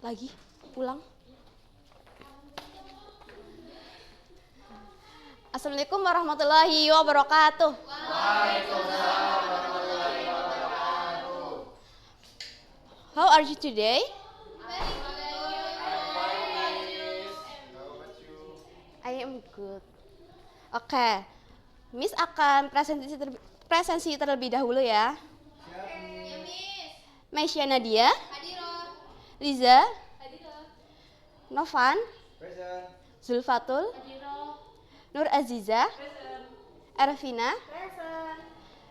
lagi, ulang. Assalamualaikum warahmatullahi wabarakatuh. Waalaikumsalam warahmatullahi wabarakatuh. How are you today? I am good. Oke, Miss akan presensi terlebih dahulu ya. Maisha Nadia, Liza, Novan, Zulfatul, Nur Aziza, Ervina,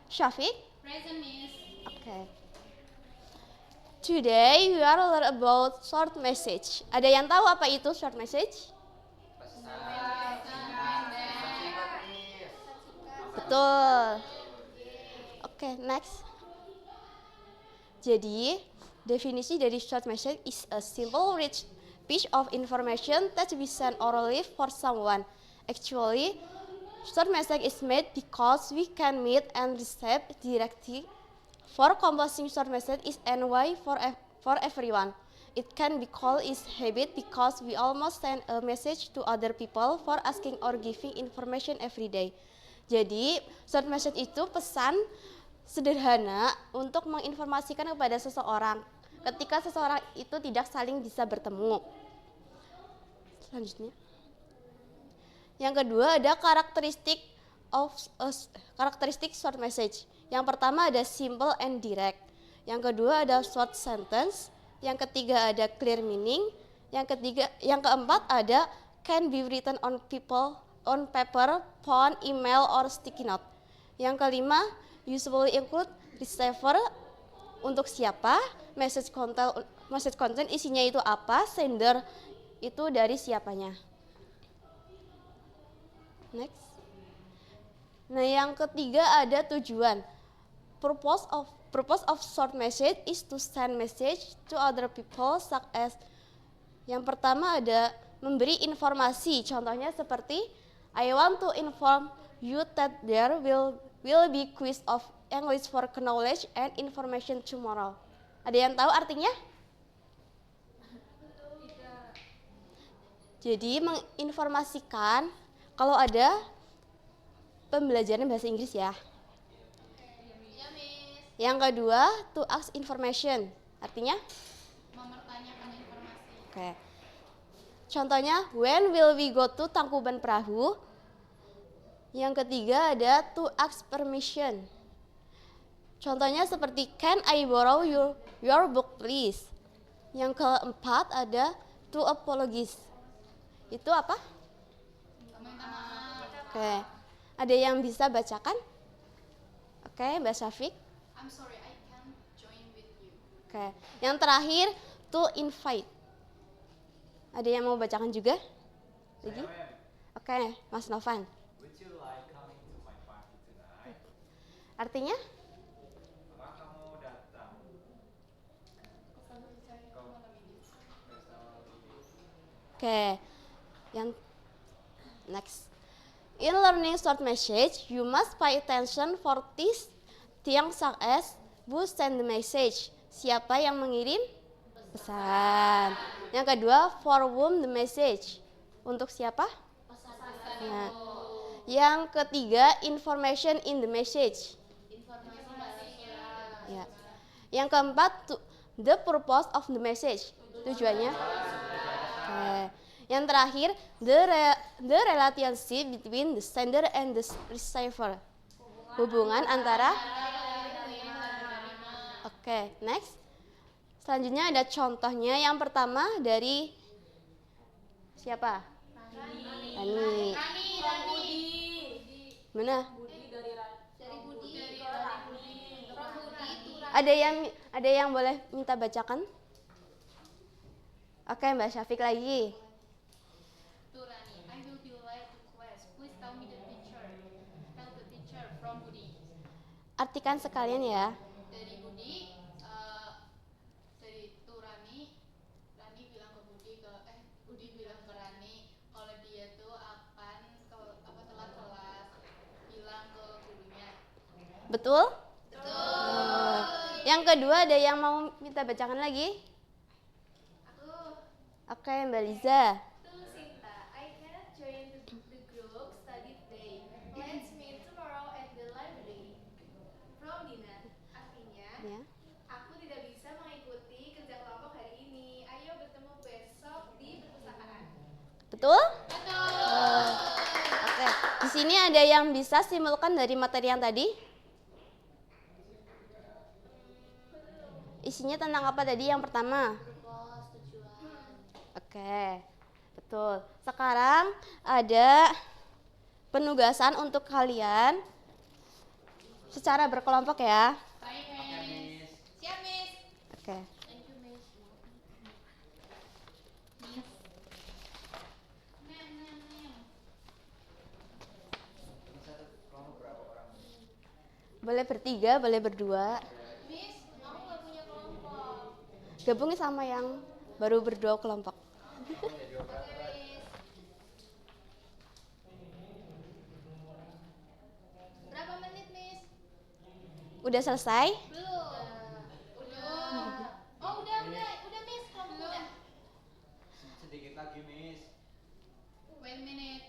Syafiq. Okay. Today we are learn about short message. Ada yang tahu apa itu short message? Betul. Oke, next. Jadi, definisi dari short message is a simple rich piece of information that we send orally for someone. Actually, short message is made because we can meet and receive directly. For composing short message is anyway for everyone. It can be called is habit because we almost send a message to other people for asking or giving information every day. Jadi, short message itu pesan sederhana untuk menginformasikan kepada seseorang ketika seseorang itu tidak saling bisa bertemu. Selanjutnya. Yang kedua ada karakteristik short message. Yang pertama ada simple and direct. Yang kedua ada short sentence. Yang ketiga ada clear meaning. Yang keempat ada can be written on paper, phone, email, or sticky note. Yang kelima usually include receiver untuk siapa, message content isinya itu apa, sender itu dari siapanya. Next. Nah, yang ketiga ada tujuan. Purpose of short message is to send message to other people such as yang pertama ada memberi informasi. Contohnya seperti I want to inform you that there will be quiz of English for knowledge and information tomorrow. Ada yang tahu artinya? Jadi menginformasikan kalau ada pembelajaran bahasa Inggris ya. Yang kedua, to ask information. Artinya? Mempertanyakan informasi. Oke. Contohnya, when will we go to Tangkuban Perahu? Yang ketiga ada to ask permission. Contohnya seperti can I borrow your book please? Yang keempat ada to apologize. Itu apa? Oke. Ada yang bisa bacakan? Oke, Mbak Syafiq. I'm sorry, I can't join with you. Oke. Yang terakhir to invite. Ada yang mau bacakan juga? Lagi? Oke, Mas Novan. Would you like coming to my party tonight? Artinya? Apakah kamu datang? Oke. Yang next. In learning short message, you must pay attention for things such as who send the message. Siapa yang mengirim pesan. Yang kedua, for whom the message. Untuk siapa? Ya. Yang ketiga, information in the message. Ya. Yang keempat, the purpose of the message. Tujuannya. Oke. Yang terakhir, the relationship between the sender and the receiver. Hubungan antara. Oke, next. Selanjutnya ada contohnya. Yang pertama dari siapa? Rani. Mana? Ada yang boleh minta bacakan? Oke, Mbak Syafiq lagi. Turani, I will be late to class. Please tell me the teacher. Tell the teacher from Budi. Artikan sekalian ya. Dari Budi, dari Turani, Rani bilang ke Budi Budi bilang ke Rani kalau dia tuh akan telat kelas, bilang ke gurunya. Betul? Betul. Yang kedua ada yang mau minta bacakan lagi? Aku Oke, Mbak Liza. To Sinta, I cannot join the group study today. Let's meet tomorrow at the library. From Dina, artinya Ya. aku tidak bisa mengikuti kerja kelompok hari ini. Ayo bertemu besok di perpustakaan. Betul? Betul. Oke. Di sini ada yang bisa simpulkan dari materi yang tadi? Isinya tentang apa tadi yang pertama? Purpose, tujuan. Oke, betul. Sekarang ada penugasan untuk kalian secara berkelompok ya. Baik, Oke, Miss. Miss. Siap, Miss. Oke. Thank you, Miss. Miss. Nem. Satu kelompok berapa orang? Boleh bertiga, boleh berdua. Miss, aku nggak punya kelompok. Gabungin sama yang baru berdua kelompok. Oke, Miss. Berapa menit, Miss? Udah selesai? Belum. Udah. Oh, udah, Miss. Kelompok udah. Sedikit lagi, Miss. Wait a minute.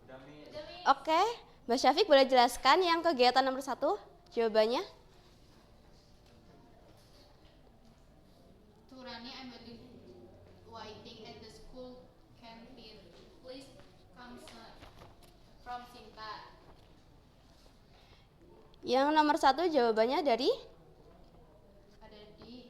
Udah, Miss. Udah, Miss. Oke, Mbak Syafiq boleh jelaskan yang kegiatan nomor 1? Jawabannya? Turani, I'm waiting at the school canteen. Please come from Sinta. Yang nomor 1 jawabannya dari? Ada di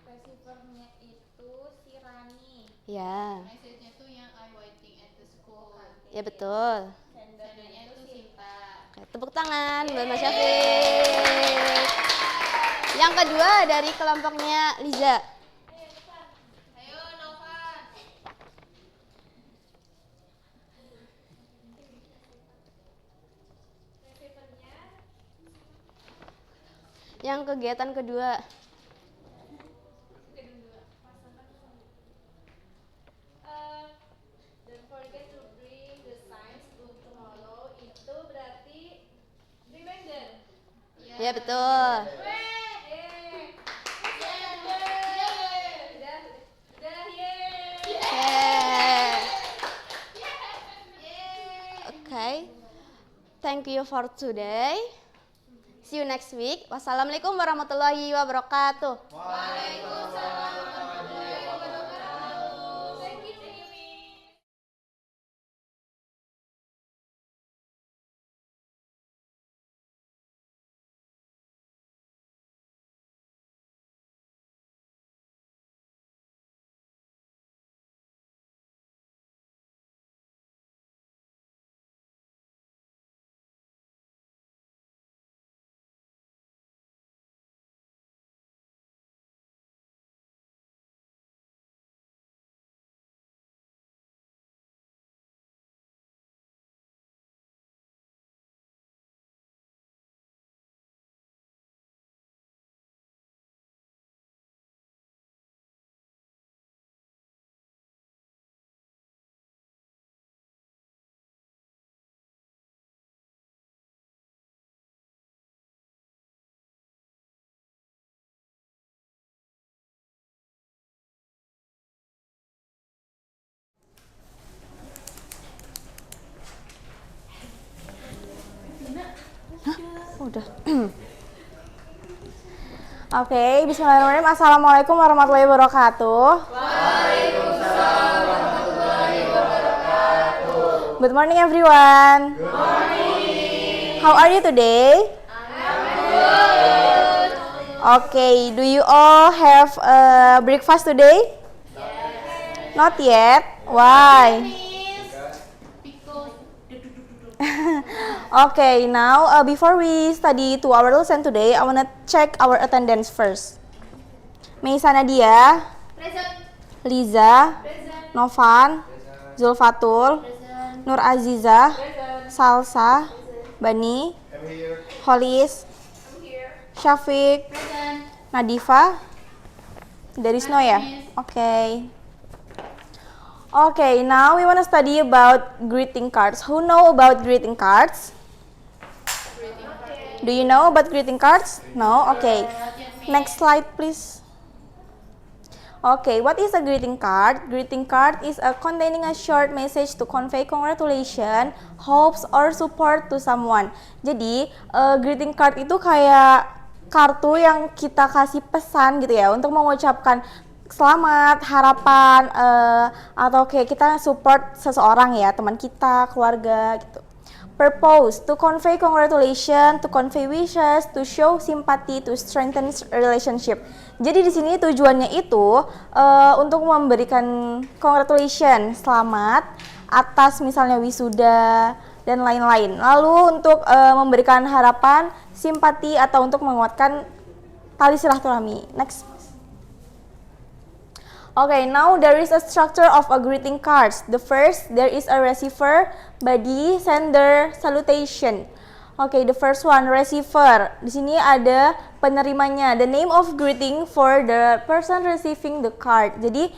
receivernya itu si Rani. Ya, Message-nya tuh yang I'm waiting at the school. ya betul. Sendernya itu Sinta. Oke, tepuk tangan buat Mbak Syafiq. Yang kedua dari kelompoknya Liza. Ayo, Novan. Receivernya Yang kegiatan kedua. Don't forget to bring the science book tomorrow. Itu berarti reminder. Ya betul. Okay. Thank you for today. See you next week. Wassalamualaikum warahmatullahi wabarakatuh. Udah. Oke, bismillahirrahmanirrahim. Assalamualaikum warahmatullahi wabarakatuh. Waalaikumsalam warahmatullahi wabarakatuh. Good morning everyone. Good morning. How are you today? I'm good. Okay, do you all have breakfast today? Yes. Not yet. Why? Okay, now before we study to our lesson today, I wanna check our attendance first. Meisa Nadia, Present. Liza, Present. Novan, Zulfatul, Present. Nur Aziza, Present. Salsa, Bani, Holis, I'm here. Syafiq, Present. Nadifa. There is no ya? Okay. Okay, now we want to study about greeting cards. Who know about greeting cards? Do you know about greeting cards? No? Okay. Next slide, please. Okay, what is a greeting card? Greeting card is a containing a short message to convey congratulations, hopes, or support to someone. Jadi, greeting card itu kayak kartu yang kita kasih pesan gitu ya, untuk mengucapkan selamat, harapan, atau kayak kita support seseorang ya, teman kita, keluarga gitu. Purpose, to convey congratulations, to convey wishes, to show sympathy, to strengthen relationship. Jadi di sini tujuannya itu untuk memberikan congratulations, selamat atas misalnya wisuda dan lain-lain. Lalu untuk memberikan harapan, simpati atau untuk menguatkan tali silaturahmi. Next. Okay, now there is a structure of a greeting cards. The first, there is a receiver, body, sender, salutation. Okay, the first one, receiver. Di sini ada penerimanya. The name of greeting for the person receiving the card. Jadi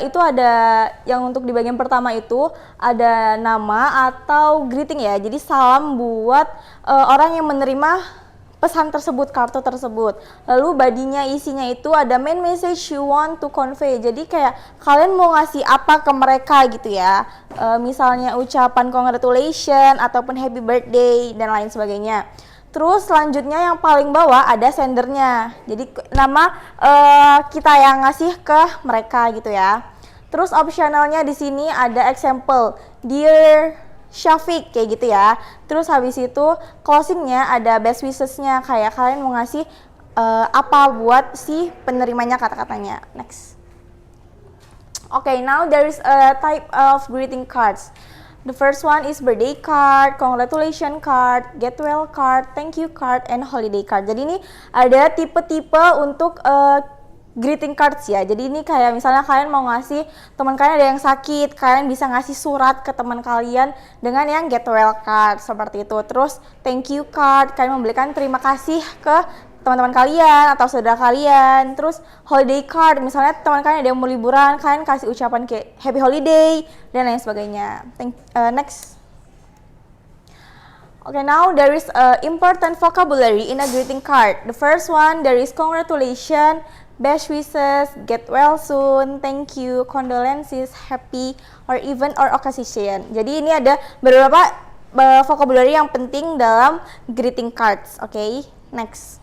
itu ada yang untuk di bagian pertama itu ada nama atau greeting ya. Jadi salam buat orang yang menerima pesan tersebut, kartu tersebut. Lalu badinya isinya itu ada main message you want to convey. Jadi kayak kalian mau ngasih apa ke mereka gitu ya. Misalnya ucapan congratulations ataupun happy birthday dan lain sebagainya. Terus selanjutnya yang paling bawah ada sendernya. Jadi nama kita yang ngasih ke mereka gitu ya. Terus optionalnya di sini ada example, Dear Syafiq kayak gitu ya. Terus habis itu closingnya ada best wishes-nya, kayak kalian mau ngasih apa buat si penerimanya kata-katanya. Next. Okay, now there is a type of greeting cards. The first one is birthday card, congratulation card, get well card, thank you card, and holiday card. Jadi ini ada tipe-tipe untuk greeting cards ya. Jadi ini kayak misalnya kalian mau ngasih teman kalian ada yang sakit, kalian bisa ngasih surat ke teman kalian dengan yang get well card seperti itu. Terus thank you card, kalian memberikan terima kasih ke teman-teman kalian atau saudara kalian. Terus holiday card, misalnya teman kalian ada yang mau liburan, kalian kasih ucapan kayak happy holiday dan lain sebagainya. Next. Okay, now there is important vocabulary in a greeting card. The first one, there is congratulations, best wishes, get well soon, thank you, condolences, happy, or even or occasion. Jadi ini ada beberapa vocabulary yang penting dalam greeting cards. Okay, next.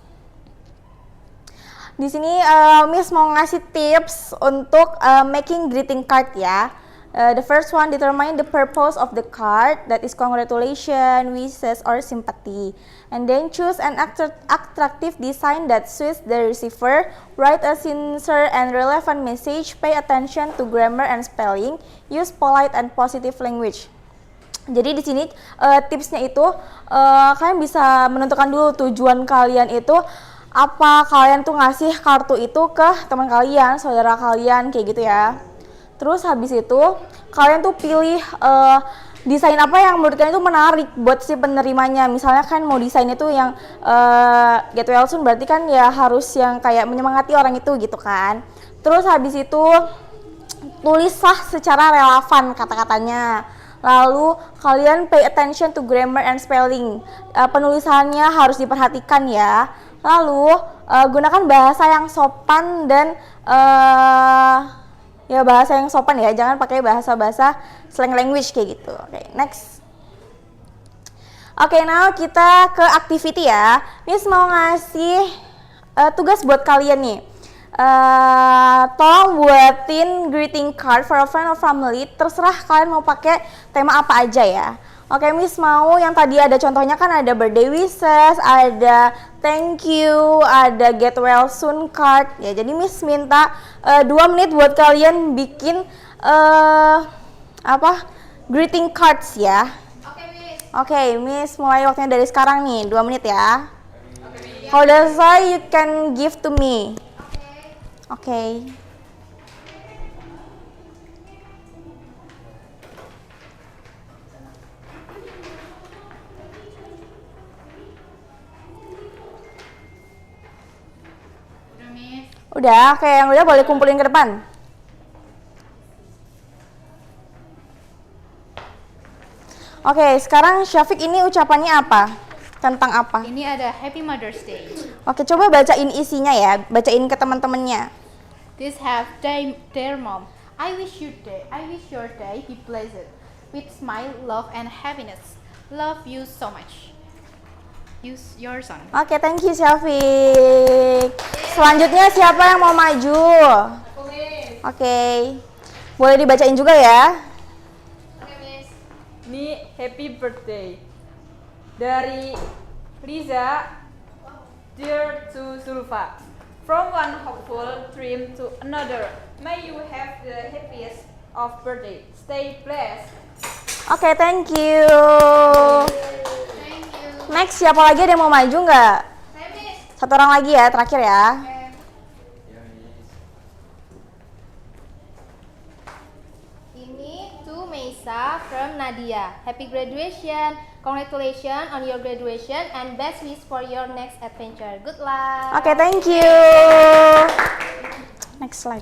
Di sini Miss mau ngasih tips untuk making greeting card ya. The first one, determine the purpose of the card, that is congratulations, wishes, or sympathy. And then choose an attractive design that suits the receiver. Write a sincere and relevant message. Pay attention to grammar and spelling. Use polite and positive language. Jadi di sini tipsnya itu kalian bisa menentukan dulu tujuan kalian itu apa, kalian tuh ngasih kartu itu ke teman kalian, saudara kalian kayak gitu ya. Terus habis itu kalian tuh pilih desain apa yang menurut kalian itu menarik buat si penerimanya. Misalnya kan mau desain itu yang get well soon, berarti kan ya harus yang kayak menyemangati orang itu gitu kan. Terus habis itu tulislah secara relevan kata-katanya. Lalu kalian pay attention to grammar and spelling. Penulisannya harus diperhatikan ya. Lalu gunakan bahasa yang sopan dan ya bahasa yang sopan ya, jangan pakai bahasa-bahasa slang language kayak gitu. Oke, next. Oke, now kita ke activity ya. Miss mau ngasih tugas buat kalian nih. Tolong buatin greeting card for a friend or family. Terserah kalian mau pakai tema apa aja ya. Oke, Miss mau yang tadi ada contohnya kan ada birthday wishes, ada thank you, ada get well soon card. Ya, jadi Miss minta 2 menit buat kalian bikin greeting cards ya. Oke, Miss. Oke, Miss mulai waktunya dari sekarang nih, 2 menit ya. How does you can give to me? Oke. Udah, oke, yang udah boleh kumpulin ke depan. Oke, sekarang Syafiq ini ucapannya apa? Tentang apa? Ini ada Happy Mother's Day. Oke, coba bacain isinya ya, bacain ke teman-temannya. These have their mom. I wish your day be blessed with smile, love, and happiness. Love you so much. Use your son. Oke, thank you Syafiq. Selanjutnya siapa yang mau maju? Oke. Boleh dibacain juga ya? Me happy birthday dari Liza, dear to Zulfa. From one hopeful dream to another, may you have the happiest of birthday. Stay blessed. Oke, thank you. Thank you. Next, siapa lagi ada yang mau maju nggak? Satu orang lagi ya, terakhir ya. Ya, Miss. Ini to Meisa from Nadia. Happy graduation. Congratulations on your graduation and best wish for your next adventure. Good luck. Oke, thank you. Next slide.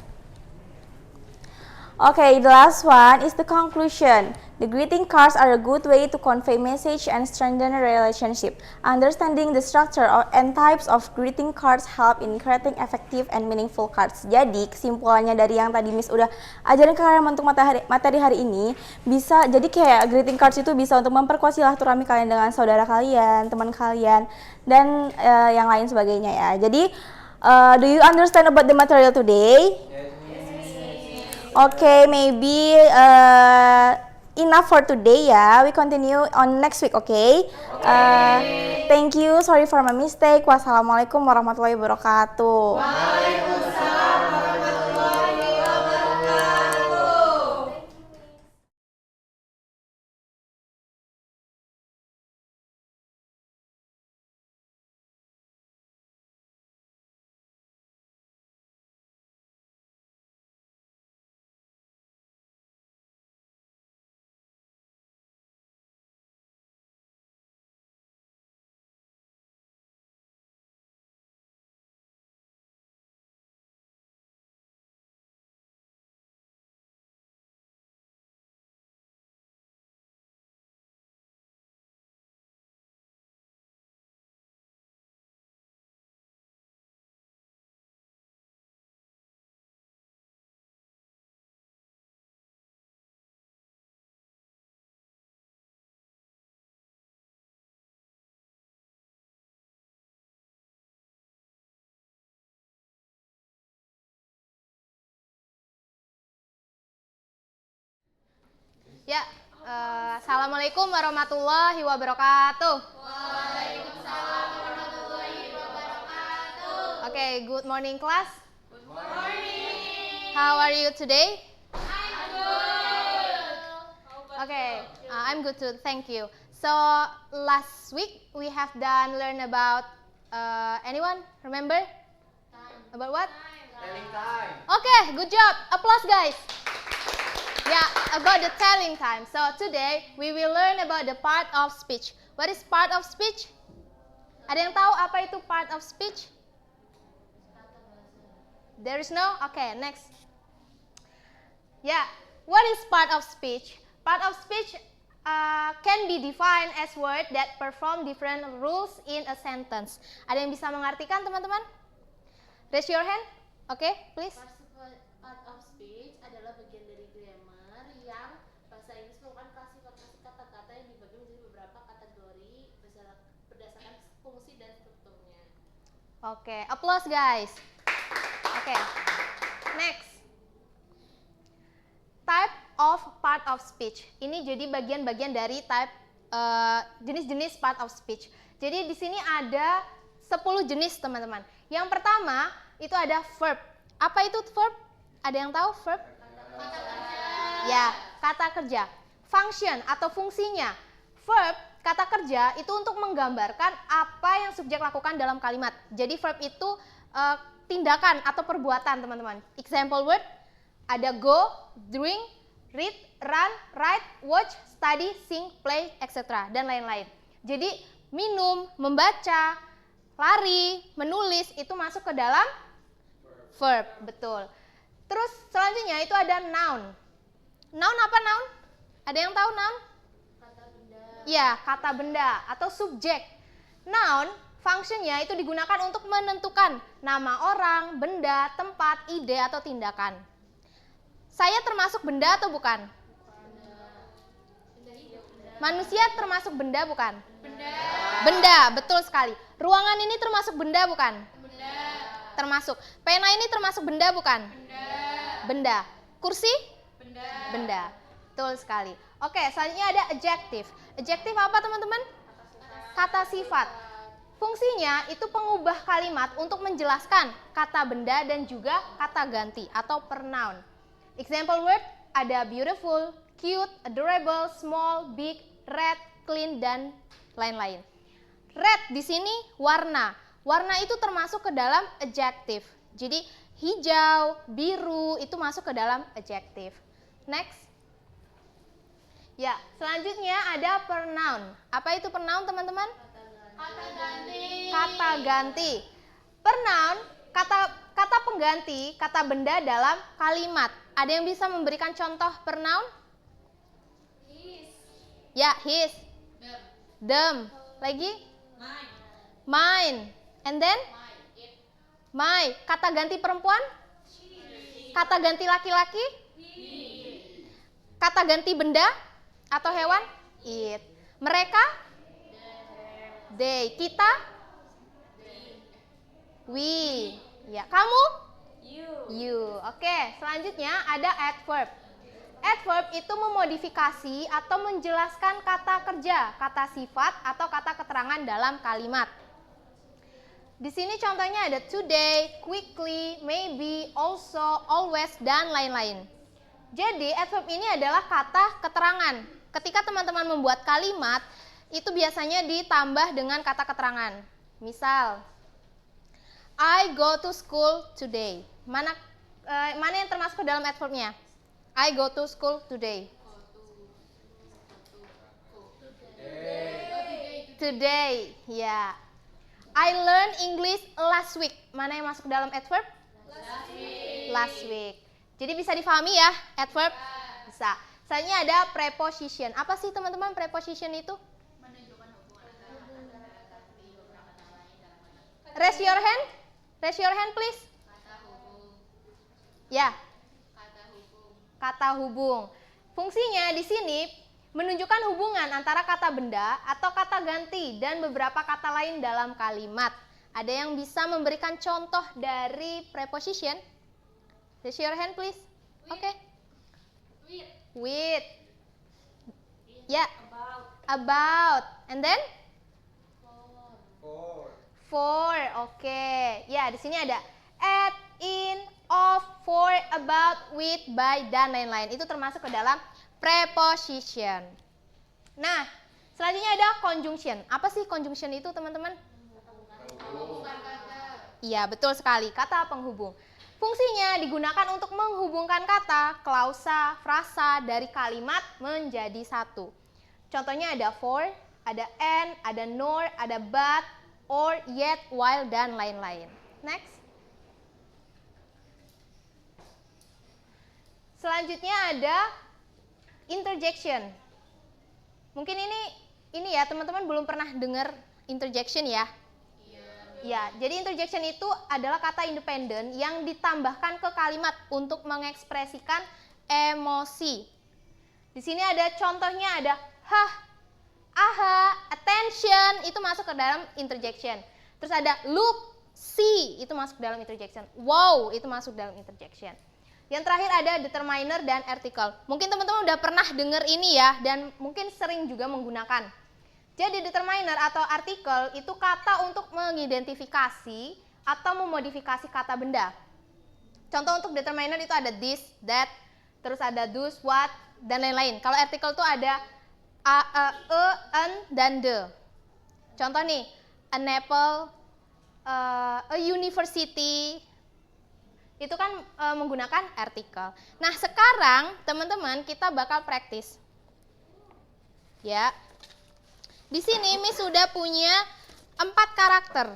Okay, the last one is the conclusion. The greeting cards are a good way to convey message and strengthen a relationship. Understanding the structure and types of greeting cards help in creating effective and meaningful cards. Jadi, kesimpulannya dari yang tadi Miss udah ajarin ke kalian untuk materi hari ini, bisa jadi kayak greeting cards itu bisa untuk memperkuat silaturahmi kalian dengan saudara kalian, teman kalian, dan yang lain sebagainya ya. Jadi, do you understand about the material today? Okay, maybe enough for today ya. We continue on next week, okay? Thank you. Sorry for my mistake. Wassalamualaikum warahmatullahi wabarakatuh. Waalaikumsalam warahmatullahi wabarakatuh. Ya, assalamualaikum warahmatullahi wabarakatuh. Waalaikumsalam warahmatullahi wabarakatuh. Okay, good morning class. Good morning. How are you today? I'm good. Okay, I'm good too. Thank you. So last week we have learn about anyone remember? About what? Telling time. Okay, good job. Applause guys. Yeah, about the telling time. So today we will learn about the part of speech. What is part of speech? Ada yang tahu apa itu part of speech? There is no? Okay, next. Yeah, what is part of speech? Part of speech can be defined as word that perform different rules in a sentence. Ada yang bisa mengartikan teman-teman? Raise your hand. Okay, please. Part of speech adalah bagian dari grammar yang bahasa Inggris merupakan klasifikasi kata-kata yang dibagi menjadi beberapa kategori berdasarkan fungsi dan strukturnya. Oke, applause guys. Oke, next. Type of part of speech. Ini jadi bagian-bagian dari type jenis-jenis part of speech. Jadi di sini ada 10 jenis teman-teman. Yang pertama itu ada verb. Apa itu verb? Ada yang tahu verb? Kata kerja. Ya, kata kerja. Function atau fungsinya. Verb, kata kerja itu untuk menggambarkan apa yang subjek lakukan dalam kalimat. Jadi verb itu tindakan atau perbuatan teman-teman. Example word, ada go, drink, read, run, write, watch, study, sing, play, etc. dan lain-lain. Jadi minum, membaca, lari, menulis itu masuk ke dalam verb, betul. Terus selanjutnya itu ada noun. Noun apa noun? Ada yang tahu noun? Kata benda. Ya, kata benda atau subjek. Noun Functionnya itu digunakan untuk menentukan nama orang, benda, tempat, ide, atau tindakan. Saya termasuk benda atau bukan? Manusia termasuk benda bukan? Benda, betul sekali. Ruangan ini termasuk benda bukan? Termasuk. Pena ini termasuk benda bukan? Benda. Kursi? Benda. Betul sekali. Oke, selanjutnya ada adjective. Adjective apa teman-teman? Kata sifat. Fungsinya itu pengubah kalimat untuk menjelaskan kata benda dan juga kata ganti atau pronoun. Example word ada beautiful, cute, adorable, small, big, red, clean, dan lain-lain. Red di sini warna. Warna itu termasuk ke dalam adjective. Jadi hijau, biru itu masuk ke dalam adjective. Next. Ya, selanjutnya ada pronoun. Apa itu pronoun, teman-teman? Kata ganti. Pronoun, kata pengganti, kata benda dalam kalimat. Ada yang bisa memberikan contoh pronoun? Ya, his. Them. Lagi? Mine. And then? My. Kata ganti perempuan? Kata ganti laki-laki? Kata ganti benda atau hewan? It. Mereka? They. Kita? We. Ya, kamu? You. Oke, selanjutnya ada adverb. Adverb itu memodifikasi atau menjelaskan kata kerja, kata sifat atau kata keterangan dalam kalimat. Di sini contohnya ada today, quickly, maybe, also, always, dan lain-lain. Jadi adverb ini adalah kata keterangan. Ketika teman-teman membuat kalimat, itu biasanya ditambah dengan kata keterangan. Misal, I go to school today. Mana yang termasuk ke dalam adverbnya? I go to school today. Today, ya. I learn English last week. Mana yang masuk ke dalam adverb? Last week. Jadi bisa difahami ya, adverb? Bisa. Selanjutnya ada preposition. Apa sih teman-teman preposition itu? Raise your hand. Raise your hand please. Ya. Kata hubung. Fungsinya di sini menunjukkan hubungan antara kata benda atau kata ganti dan beberapa kata lain dalam kalimat. Ada yang bisa memberikan contoh dari preposition? Raise your hand please. Oke. With. Ya. About. And then? For. Oke. Ya, di sini ada at, in, of, for, about, with, by, dan lain-lain. Itu termasuk ke dalam preposition. Nah, selanjutnya ada conjunction. Apa sih conjunction itu, teman-teman? Iya, betul sekali. Kata penghubung. Fungsinya digunakan untuk menghubungkan kata, klausa, frasa dari kalimat menjadi satu. Contohnya ada for, ada and, ada nor, ada but, or, yet, while, dan lain-lain. Next. Selanjutnya ada interjection. Mungkin ini ya teman-teman belum pernah dengar interjection ya. Ya, jadi interjection itu adalah kata independen yang ditambahkan ke kalimat untuk mengekspresikan emosi. Di sini ada contohnya ada hah, aha, attention itu masuk ke dalam interjection. Terus ada look, see itu masuk dalam interjection. Wow itu masuk dalam interjection. Yang terakhir ada determiner dan article. Mungkin teman-teman udah pernah dengar ini ya dan mungkin sering juga menggunakan. Jadi determiner atau artikel itu kata untuk mengidentifikasi atau memodifikasi kata benda. Contoh untuk determiner itu ada this, that, terus ada those, what, dan lain-lain. Kalau artikel itu ada an, dan the. Contoh nih, an apple, a university, itu kan menggunakan artikel. Nah sekarang teman-teman kita bakal praktis. Ya. Di sini Miss sudah punya 4 karakter.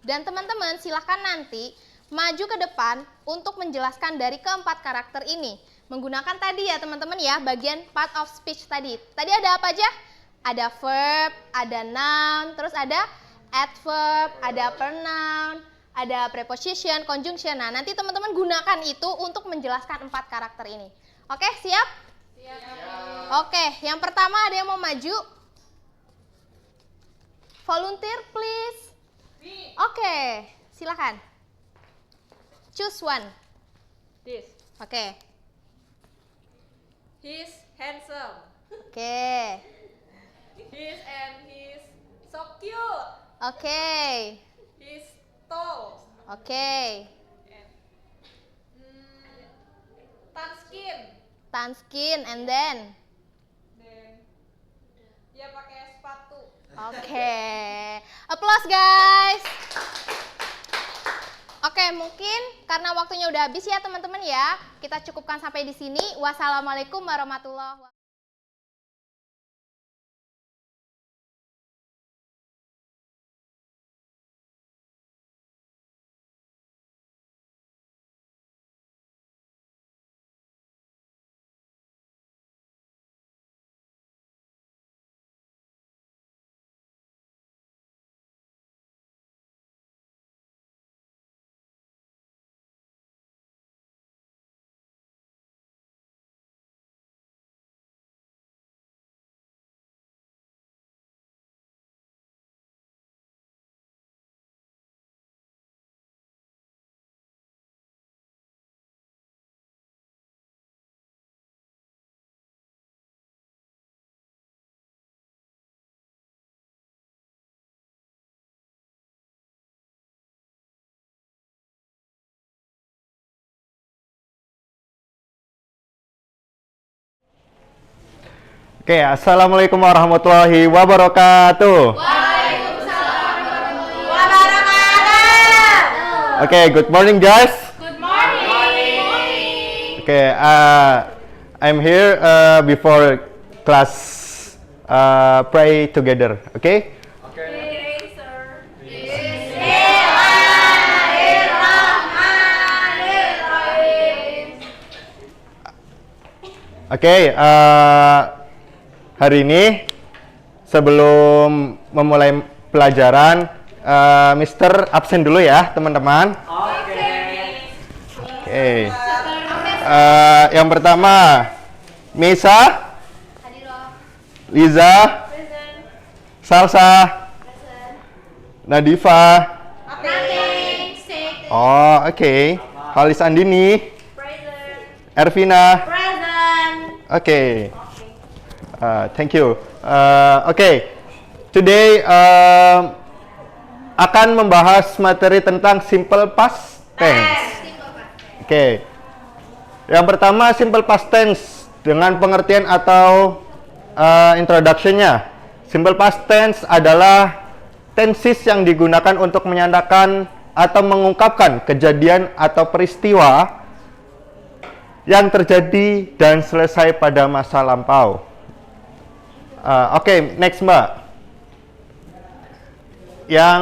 Dan teman-teman silahkan nanti maju ke depan untuk menjelaskan dari keempat karakter ini. Menggunakan tadi ya teman-teman ya, bagian part of speech tadi. Tadi ada apa aja? Ada verb, ada noun, terus ada adverb, ada pronoun, ada preposition, conjunction. Nah, nanti teman-teman gunakan itu untuk menjelaskan 4 karakter ini. Oke, siap? Siap. Oke, yang pertama ada yang mau maju? Volunteer, please. Oke, silakan. Choose one. This. Oke. He's handsome. Oke. He's so cute. Oke. He's tall. Oke. Tan skin. Tan skin and then. Dia pakai sepatu. Oke. Applause guys. Oke, mungkin karena waktunya udah habis ya teman-teman ya. Kita cukupkan sampai di sini. Wassalamualaikum warahmatullahi wabarakatuh. Oke, assalamualaikum warahmatullahi wabarakatuh. Oke, good morning guys. Good morning. Okay, I'm here before class pray together. Okay? Oke, hari ini sebelum memulai pelajaran, Mister absen dulu ya, teman-teman. Oke. Yang pertama, Misa, Liza, Salsa, Nadifa. Oh, oke. Halis Andini, Ervina. Okay. Thank you. Okay. Today akan membahas materi tentang simple past tense. Okay. Yang pertama simple past tense dengan pengertian atau introduction-nya. Simple past tense adalah tenses yang digunakan untuk menyatakan atau mengungkapkan kejadian atau peristiwa yang terjadi dan selesai pada masa lampau. Oke, next Mbak. Yang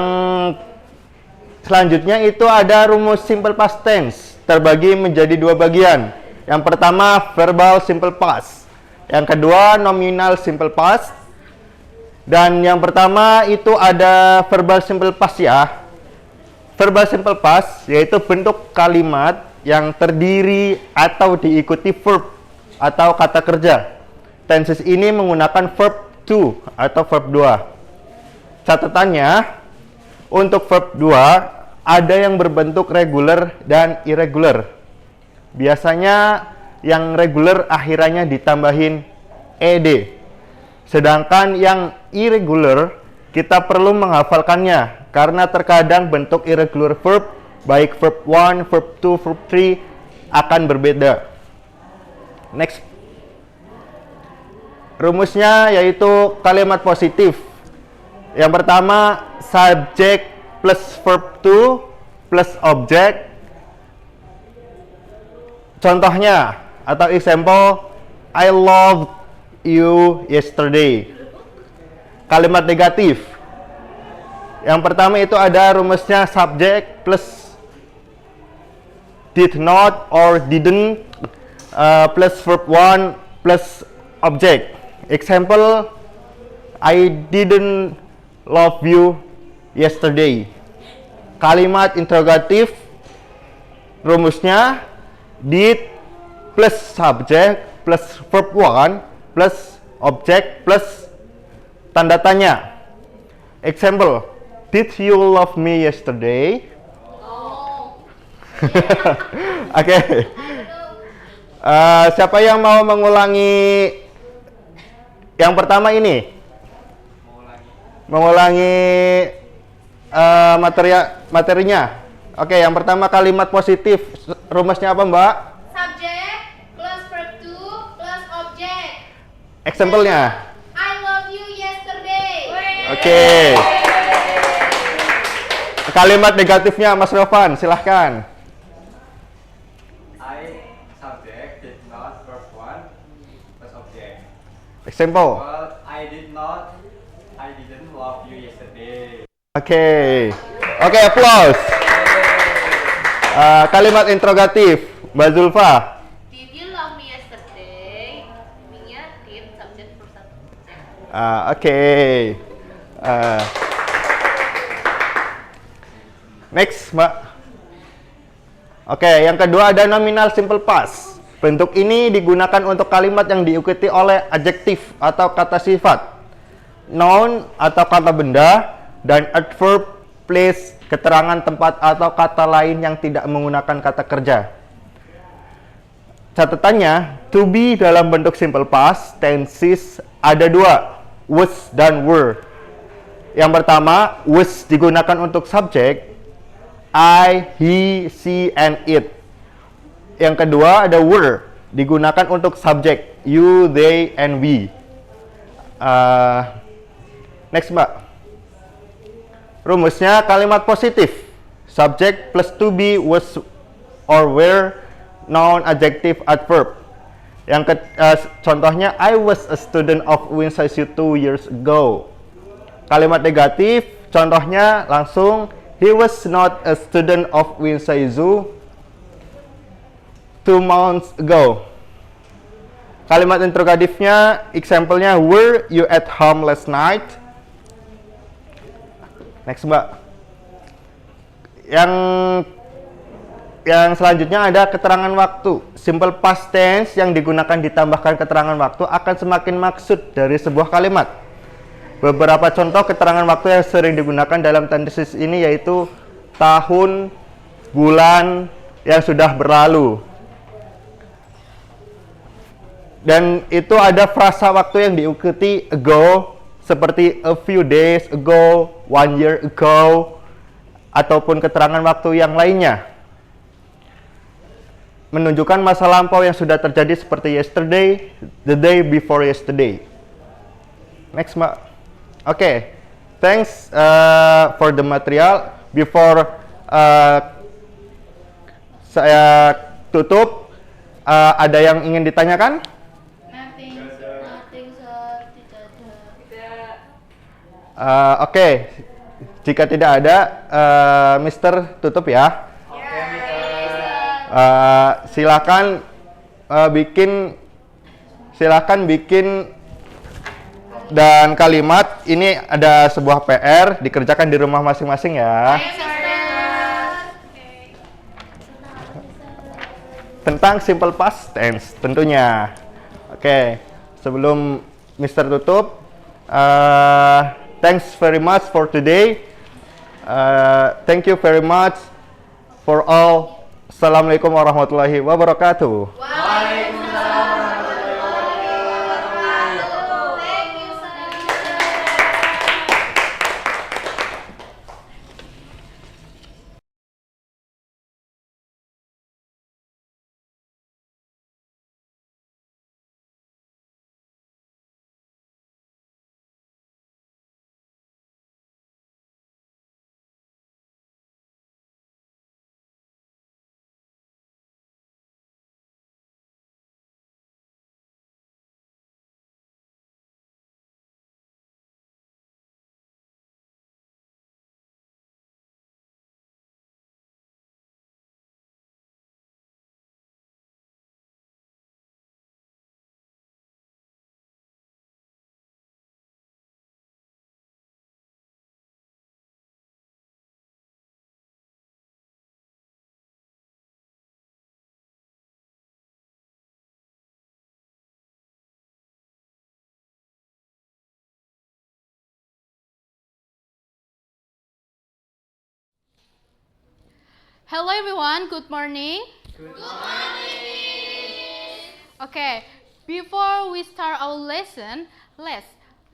selanjutnya itu ada rumus simple past tense, terbagi menjadi 2 bagian. Yang pertama verbal simple past, yang kedua nominal simple past. Dan yang pertama itu ada verbal simple past ya. Verbal simple past yaitu bentuk kalimat yang terdiri atau diikuti verb atau kata kerja. Tenses ini menggunakan verb to atau verb 2. Catatannya, untuk verb 2 ada yang berbentuk regular dan irregular. Biasanya yang regular akhirannya ditambahin ed. Sedangkan yang irregular kita perlu menghafalkannya karena terkadang bentuk irregular verb baik verb 1, verb 2, verb 3 akan berbeda. Next. Rumusnya yaitu kalimat positif. Yang pertama, subject plus verb 2 plus object. Contohnya atau example, I loved you yesterday. Kalimat negatif. Yang pertama itu ada rumusnya subject plus did not or didn't plus verb 1 plus object. Example, I didn't love you yesterday. Kalimat interrogatif rumusnya did plus subject plus verb 1 plus object plus tanda tanya. Example, did you love me yesterday? Oke. Siapa yang mau mengulangi yang pertama ini? Mengulangi materinya. Oke, yang pertama kalimat positif. Rumusnya apa, Mbak? Subject plus verb to plus object. Example-nya. I love you yesterday. Oke. Kalimat negatifnya Mas Rovan, silahkan. I subject did not verb 1 plus object. Example. Well, I didn't love you yesterday. Oke. Oke, applause. Kalimat interrogatif, Mbak Zulfa. Did you love me yesterday? Ininya did subject plus object. Oke. Next, Mbak. Oke, yang kedua ada nominal simple past. Bentuk ini digunakan untuk kalimat yang diikuti oleh adjektif atau kata sifat, noun atau kata benda, dan adverb, place, keterangan tempat atau kata lain yang tidak menggunakan kata kerja. Catatannya, to be dalam bentuk simple past tenses ada dua, was dan were. Yang pertama, was digunakan untuk subjek, I, he, she, and it. Yang kedua ada were, digunakan untuk subjek, you, they, and we. Next, Mbak. Rumusnya kalimat positif. Subject plus to be, was, or were, noun, adjective, adverb. Contohnya, I was a student of Winsaisu 2 years ago. Kalimat negatif, contohnya langsung, he was not a student of Winsaisu 2 months ago. Kalimat interrogatifnya, example-nya, were you at home last night? Next, Mbak. Yang selanjutnya ada keterangan waktu. Simple past tense yang digunakan ditambahkan keterangan waktu akan semakin maksud dari sebuah kalimat. Beberapa contoh keterangan waktu yang sering digunakan dalam tenses ini yaitu tahun, bulan yang sudah berlalu. Dan itu ada frasa waktu yang diikuti ago, seperti a few days ago, 1 year ago, ataupun keterangan waktu yang lainnya. Menunjukkan masa lampau yang sudah terjadi seperti yesterday, the day before yesterday. Next, Mbak. Oke, thanks for the material. Before saya tutup, ada yang ingin ditanyakan? Nothing, sir. Tidak ada. Oke, jika tidak ada, Mister tutup ya. Silakan bikin dan kalimat ini ada sebuah PR dikerjakan di rumah masing-masing ya. Tentang simple past tense tentunya. Oke, sebelum Mister tutup, thanks very much for today. Thank you very much for all. Assalamualaikum warahmatullahi wabarakatuh. Hello everyone, good morning. Good morning. Okay, before we start our lesson,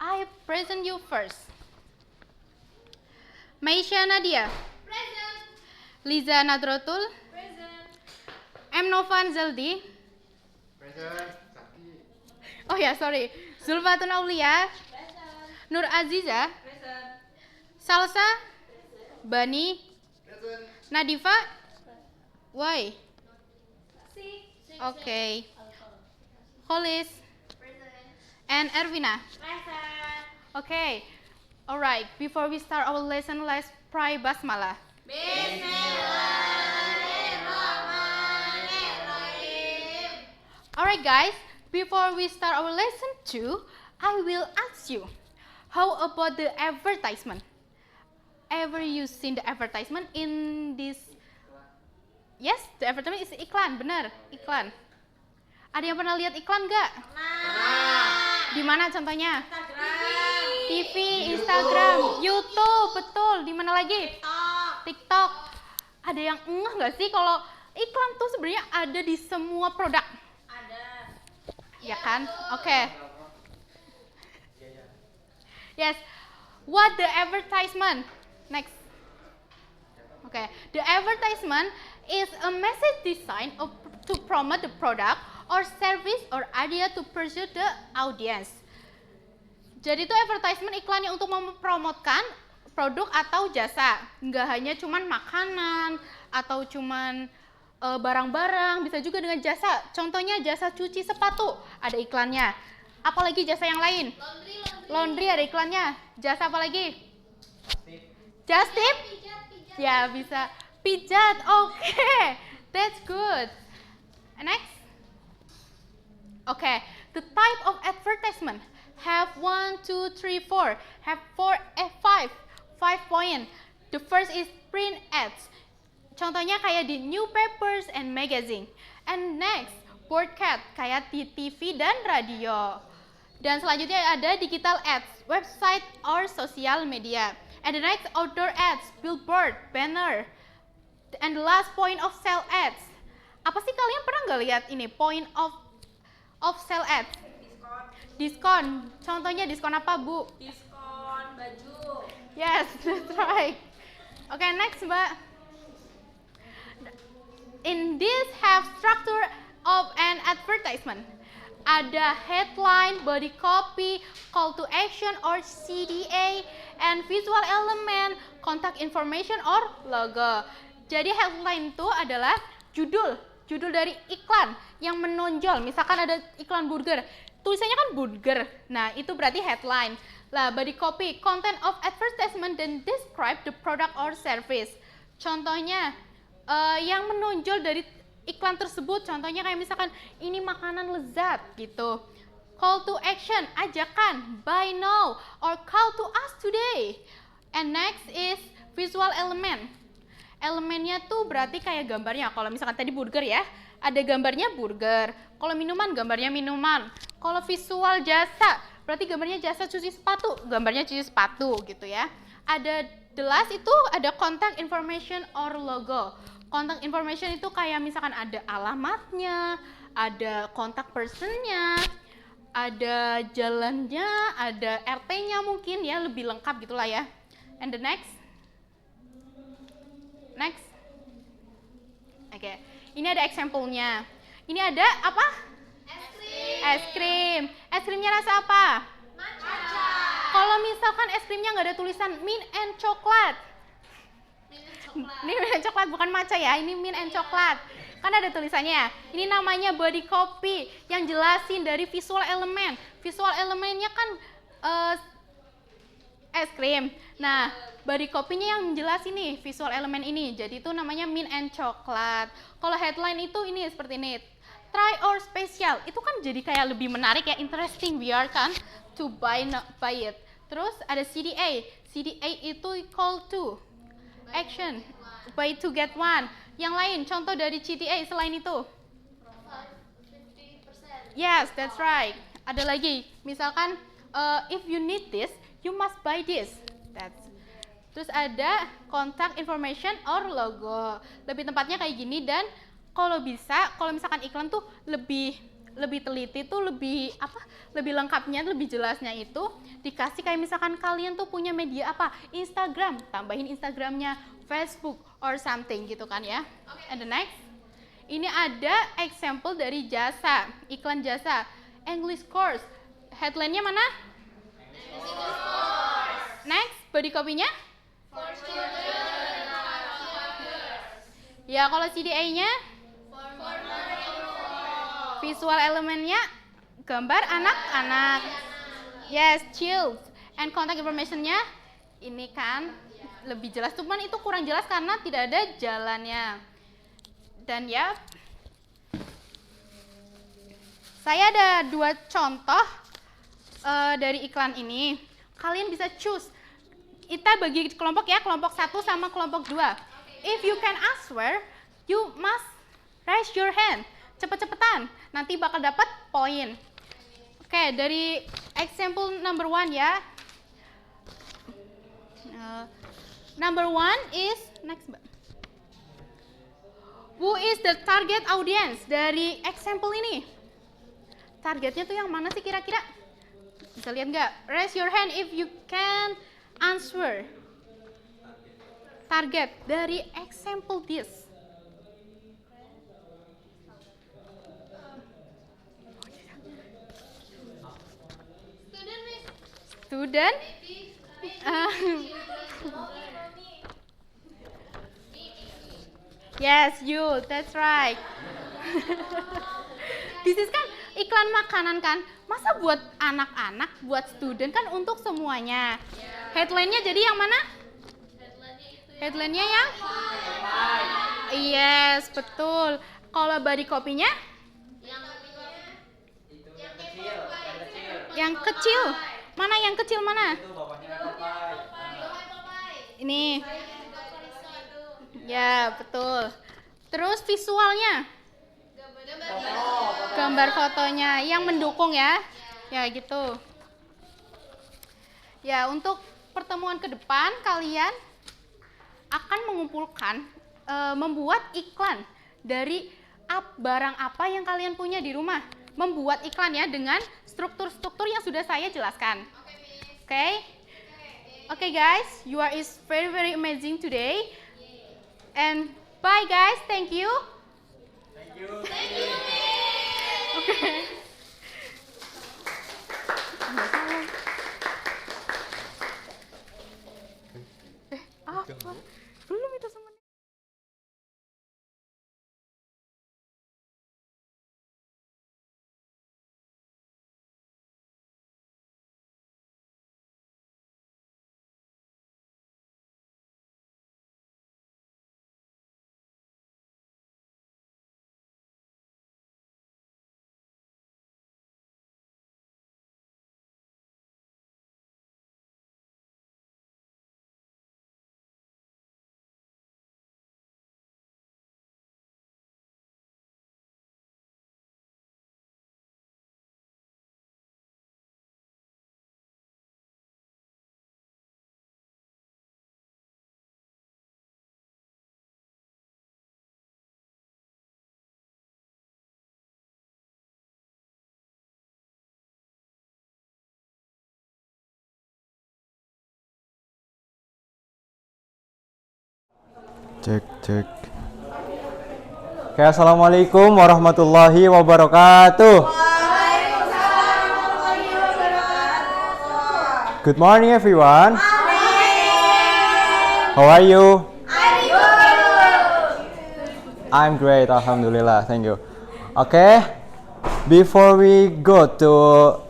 I present you first. Maisha Nadia. Present. Liza Nadrotul. Present. M. Novan Zaldi. Present. Oh ya, sorry. Zulfatun Aulia. Present. Nur Aziza. Present. Salsa. Bani. Nadifa. Why? Okay. Kholis. And Ervina. Okay. Alright, before we start our lesson, let's pray basmalah. Alright guys, before we start our lesson 2, I will ask you, how about the advertisement? Ever you seen the advertisement in this? Yes, the advertisement is iklan, benar, iklan. Ada yang pernah lihat iklan nggak? Di mana contohnya? TV, Instagram, YouTube, betul. Di mana lagi? TikTok. Ada yang ngeh nggak sih kalau iklan tuh sebenarnya ada di semua produk? Ya kan? Oke. Yes. What the advertisement? Next. Okay. The advertisement is a message designed to promote the product or service or idea to pursue the audience. Jadi itu advertisement iklannya untuk mempromotkan produk atau jasa. Nggak hanya cuman makanan atau cuman barang-barang, bisa juga dengan jasa. Contohnya jasa cuci sepatu, ada iklannya. Apalagi jasa yang lain? Laundry ada iklannya. Jasa apa lagi? Just tip? Ya, bisa. Pijat, okay. That's good. Next. Okay, the type of advertisement have 1, 2, 3, 4. Have 5 points. The first is print ads. Contohnya kayak di newspapers and magazine. And next, broadcast kayak di TV dan radio. Dan selanjutnya ada digital ads, website or social media. And the next, outdoor ads, billboard, banner. And the last point of sale ads. Apa sih kalian pernah nggak lihat ini point of sale ads? Diskon. Contohnya diskon apa, Bu? Diskon baju. Yes, that's right. Okay, next, Mbak. In this have structure of an advertisement. Ada headline, body copy, call to action or CTA, and visual element, contact information or logo. Jadi headline itu adalah judul dari iklan yang menonjol. Misalkan ada iklan burger, tulisannya kan burger. Nah, itu berarti headline. Lah, body copy, content of advertisement then describe the product or service. Contohnya yang menonjol dari iklan tersebut, contohnya kayak misalkan ini makanan lezat gitu. Call to action, ajakan, buy now or call to us today. And next is visual element. Elemennya tuh berarti kayak gambarnya. Kalau misalkan tadi burger ya, ada gambarnya burger. Kalau minuman, gambarnya minuman. Kalau visual jasa, berarti gambarnya jasa cuci sepatu, gambarnya cuci sepatu gitu ya. Ada the last itu ada contact information or logo. Contact information itu kayak misalkan ada alamatnya, ada kontak personnya, ada jalannya, ada RT-nya mungkin ya, lebih lengkap gitulah ya. And the next. Oke, ini ada example-nya. Ini ada apa? Es krim. Es krimnya rasa apa? Matcha. Kalau misalkan es krimnya nggak ada tulisan mint and chocolate. Ini mint and coklat, bukan matcha ya, ini mint and coklat. Kan ada tulisannya. Ini namanya body copy yang jelasin dari visual element. Visual elemennya kan es krim. Nah, body copy-nya yang jelasin nih visual element ini. Jadi itu namanya mint and coklat. Kalau headline itu ini seperti ini. Try or special. Itu kan jadi kayak lebih menarik ya, interesting biar kan to buy it. Terus ada CDA. CDA itu call to action, buy to get one. Yang lain, contoh dari CTA selain itu? 50%. Yes, that's right. Ada lagi, misalkan if you need this, you must buy this. That's Terus ada contact information or logo. Lebih tepatnya kayak gini, dan kalau bisa, kalau misalkan iklan tuh lebih teliti tuh, lebih lengkapnya, lebih jelasnya itu dikasih kayak misalkan kalian tuh punya media apa? Instagram, tambahin Instagramnya, Facebook or something gitu kan ya. And the next, ini ada example dari jasa, iklan jasa, English course. Headline-nya mana? Next, body copy-nya? Ya, kalau CDA-nya? Visual elemennya gambar anak-anak. Yes, child. And contact information-nya ini kan lebih jelas, cuman itu kurang jelas karena tidak ada jalannya. Dan ya, saya ada 2 contoh dari iklan ini. Kalian bisa choose. Kita bagi kelompok ya, kelompok 1 sama kelompok 2. If you can answer, you must raise your hand. Cepet-cepetan, nanti bakal dapat poin. Oke, dari example number 1 ya. Number 1 is, next. Who is the target audience dari example ini? Targetnya tuh yang mana sih kira-kira? Bisa lihat nggak? Raise your hand if you can answer. Target dari example this. Student. Yes, you. That's right. This is kan iklan makanan kan? Masa buat anak-anak, buat student kan untuk semuanya. Headline-nya jadi yang mana? Headline-nya yang? Yes, betul. Kalau body copy-nya? Yang kecil. Mana yang kecil mana? Ini. Ya, betul. Terus visualnya? Gambar fotonya yang mendukung ya. Ya, gitu. Ya, untuk pertemuan ke depan kalian akan mengumpulkan, membuat iklan dari barang apa yang kalian punya di rumah. Membuat iklan ya dengan struktur-struktur yang sudah saya jelaskan. Okay, guys, you are very amazing today. And bye guys, thank you. Thank you. Okay. Belum itu semuanya. Cek. Oke, assalamualaikum warahmatullahi wabarakatuh. Good morning everyone. How are you? I'm great, alhamdulillah, thank you. Okay, before we go to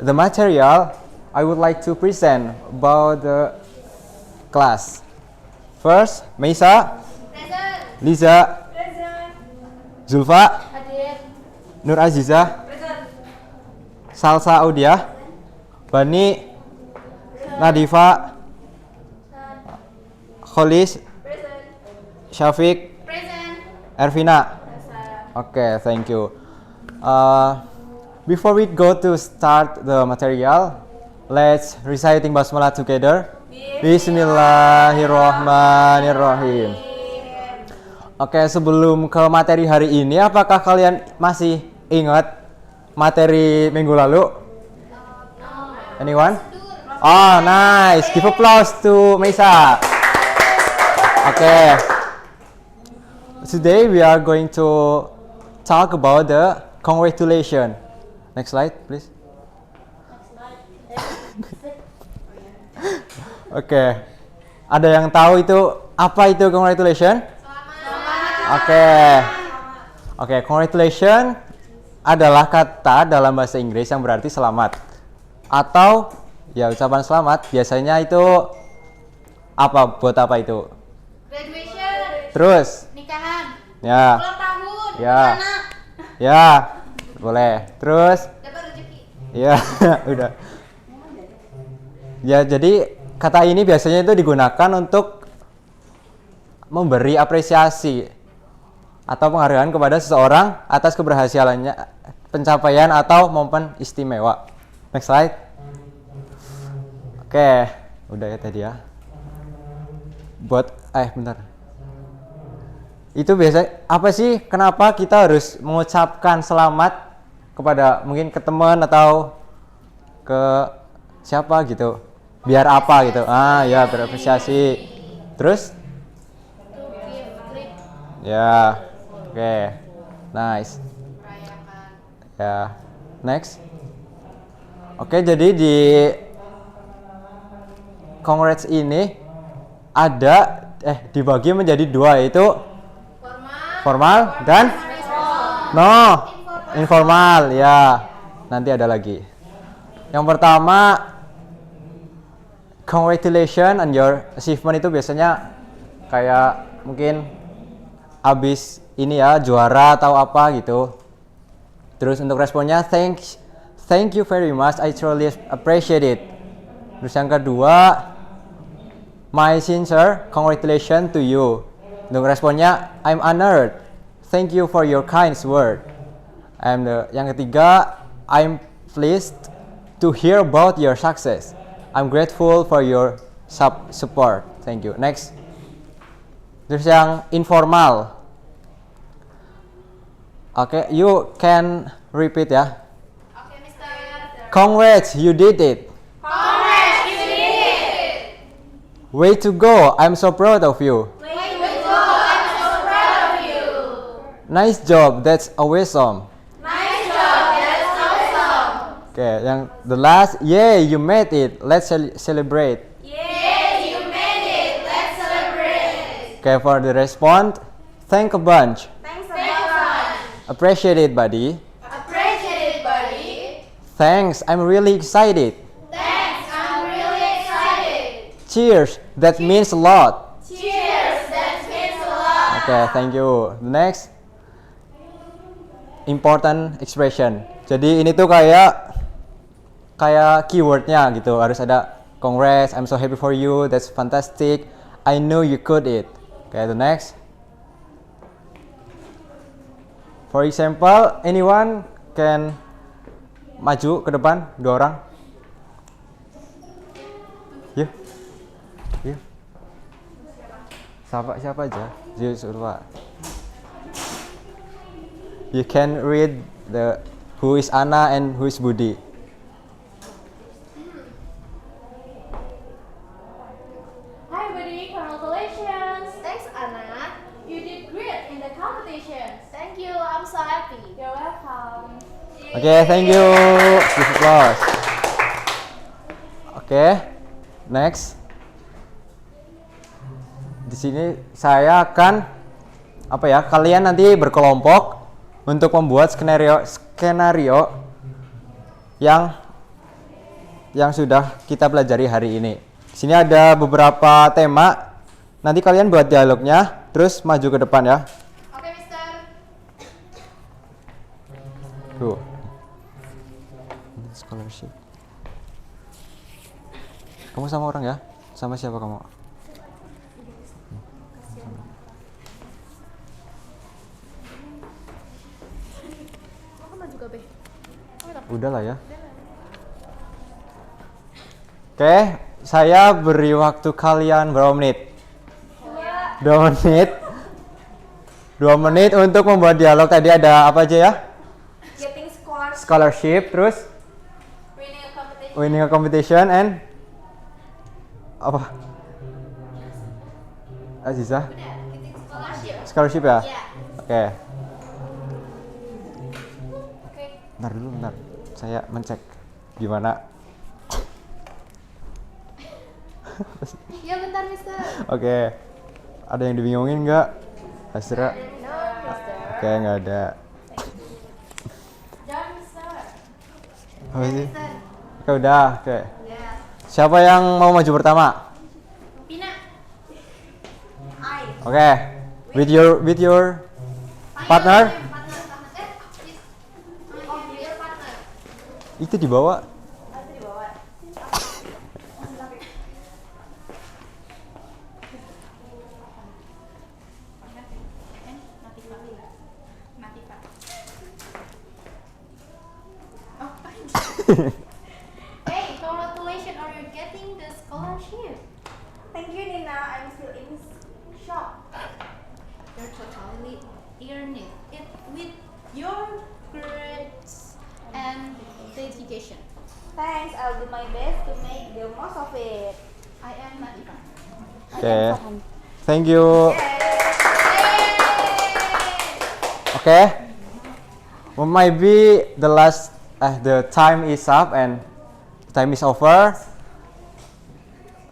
the material, I would like to present about the class. First, Meisa, Liza, Zulfa, Nur Aziza, Salsa Audia, Bani, Nadifa, Kholis, Syafiq, Ervina. Okay, thank you. Before we go to start the material, let's reciting basmalah together. Bismillahirrahmanirrahim. Oke, sebelum ke materi hari ini, apakah kalian masih ingat materi minggu lalu? Anyone? Oh, nice. Give applause to Meisa. Okay. Today we are going to talk about the congratulation. Next slide, please. Oke. Ada yang tahu itu apa itu congratulation? Oke, congratulation adalah kata dalam bahasa Inggris yang berarti selamat. Atau ya ucapan selamat biasanya itu apa? Buat apa itu? Graduation. Terus? Nikahan. Ya. Ulang tahun. Ya. Anak. Ya. Boleh. Terus? Dapat rezeki. Ya, udah. Ya, jadi kata ini biasanya itu digunakan untuk memberi apresiasi atau penghargaan kepada seseorang atas keberhasilannya, pencapaian atau momen istimewa. Next slide. Oke, udah ya tadi ya. Bentar. Itu biasa apa sih? Kenapa kita harus mengucapkan selamat kepada mungkin ke teman atau ke siapa gitu? Biar apa gitu? Ya berapresiasi. Terus? Ya, oke, nice. Ya, next. Oke, jadi di congrats ini ada dibagi menjadi dua, yaitu formal dan informal. Ya, nanti ada lagi. Yang pertama, congratulations on your achievement itu biasanya kayak mungkin abis ini ya juara atau apa gitu. Terus untuk responnya thank you very much, I truly appreciate it. Terus yang kedua, my sincere congratulations to you. Untuk responnya I'm honored, thank you for your kind word. Yang ketiga, I'm pleased to hear about your success, I'm grateful for your support, thank you. Next. Terus yang informal. Oke, you can repeat ya. Oke, Mister. Congrats, you did it. Congrats, you did it. Way to go, I'm so proud of you. Way to go, I'm so proud of you. Nice job, that's awesome. Nice job, that's awesome. Oke, yang the last, yay, you made it. Let's celebrate. Yay, you made it. Let's celebrate. Okay, for the response, thank a bunch. Thanks a bunch. Appreciate it, buddy. Appreciate it, buddy. Thanks, I'm really excited. Thanks, I'm really excited. Cheers, that means a lot. Cheers, that means a lot. Okay, thank you. The next, important expression. Jadi ini tuh kayak keywordnya gitu. Harus ada congrats, I'm so happy for you, that's fantastic, I know you could it. Okay, the next. For example, anyone can maju ke depan, 2 orang. Yuk. Siapa aja? You can read the who is Anna and who is Budi. Hi buddy, congratulations! Thanks Anna, you did great in the competition. Thank you, I'm so happy. You're welcome. Okay, thank you. Give applause. Okay, next. Di sini saya akan kalian nanti berkelompok untuk membuat skenario yang sudah kita pelajari hari ini. Di sini ada beberapa tema. Nanti kalian buat dialognya, terus maju ke depan ya. Oke, Mister. Tuh. Scholarship. Kamu sama orang ya? Sama siapa kamu? Udah lah ya. Oke, Saya beri waktu kalian berapa menit? 2 menit. 2 menit untuk membuat dialog. Tadi ada apa aja ya? Getting scores, Scholarship, terus winning a competition and apa? Aziza? Scholarship ya? Oke. Bentar dulu, bentar. Saya mencek gimana. Ya bentar, Mister. Oke. Ada yang dibingungin nggak? Asra? Oke, nggak ada. Apa sih? Oke, udah. Oke. Siapa yang mau maju pertama? Pina. Oke. With your partner? Itu dibawa. Hey, congratulations on you getting the scholarship. Thank you, Nina. I'm still in shock. You're totally earned it with your grades and dedication. Thanks. I'll do my best to make the most of it. I am Nadifa. Oke. Thank you. Oke. Well, maybe the time is up and time is over.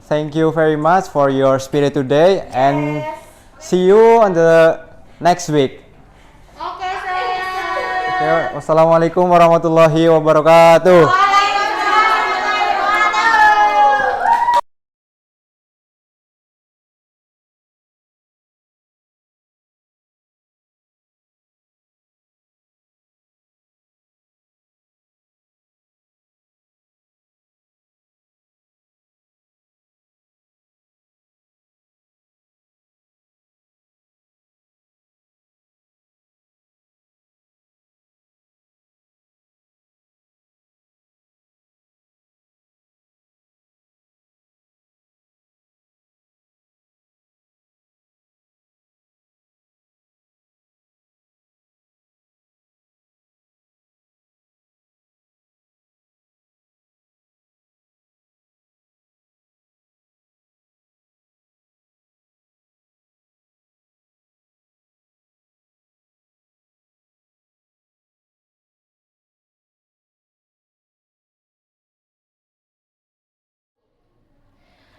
Thank you very much for your spirit today and see you on the next week. Oke, saya. Oke, wassalamualaikum warahmatullahi wabarakatuh.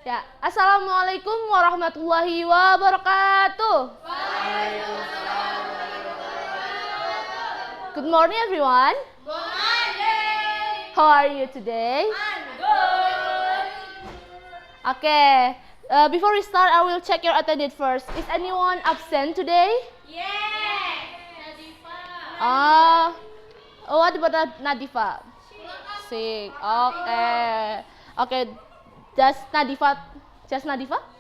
Ya, assalamualaikum warahmatullahi wabarakatuh. Good morning, everyone. Good morning. How are you today? I'm good. Okay. Before we start, I will check your attendance first. Is anyone absent today? Yes. Nadifa. What about Nadifa? Sick. Okay. Okay. Just Nadifa?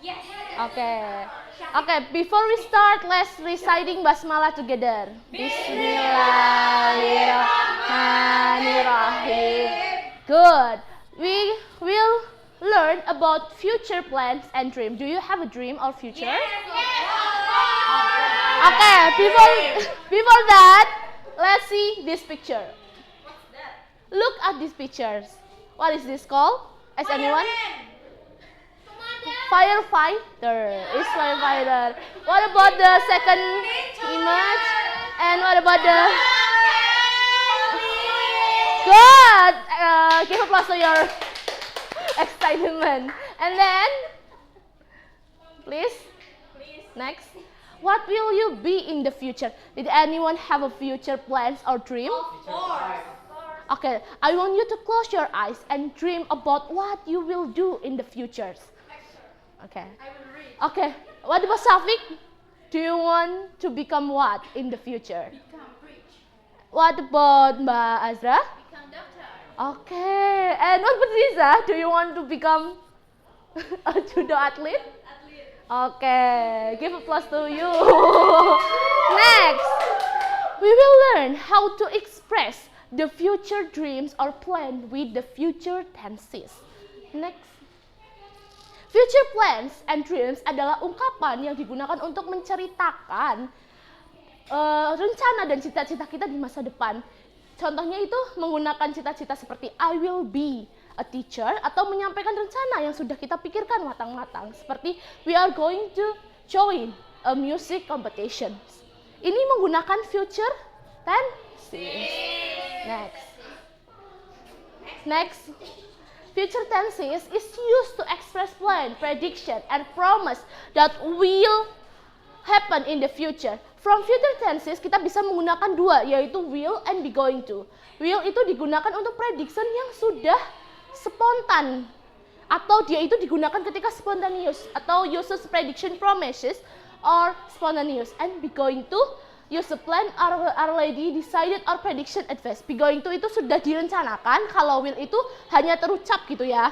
Yes. Okay. Okay, before we start, let's reciting basmalah together. Bismillahirrahmanirrahim. Good. We will learn about future plans and dream. Do you have a dream or future? Okay, before that, let's see this picture. What's that? Look at these pictures. What is this called? As anyone? Firefighter. Is firefighter. What about the second image? And what about the? Good. Give applause to your excitement. And then, please. Next. What will you be in the future? Did anyone have a future plans or dream? Of course. Okay, I want you to close your eyes and dream about what you will do in the future. Okay. I will read. Okay, what about Safik? Do you want to become what in the future? Become rich. What about Mbak Azra? Become doctor. Okay, and what about Riza? Do you want to become a judo athlete? Athlete. Okay, give applause to you. Next, we will learn how to express the future dreams or plan with the future tenses. Next. Future plans and dreams adalah ungkapan yang digunakan untuk menceritakan rencana dan cita-cita kita di masa depan. Contohnya itu menggunakan cita-cita seperti I will be a teacher atau menyampaikan rencana yang sudah kita pikirkan matang-matang seperti we are going to join a music competition. Ini menggunakan future tenses. Next. Future tenses is used to express plan, prediction, and promise that will happen in the future. From future tenses kita bisa menggunakan dua, yaitu will and be going to. Will itu digunakan untuk prediction yang sudah spontan, atau dia itu digunakan ketika spontaneous, atau uses prediction promises or spontaneous. And be going to use a plan are already decided or prediction advice. Be going to itu sudah direncanakan, kalau will itu hanya terucap gitu ya.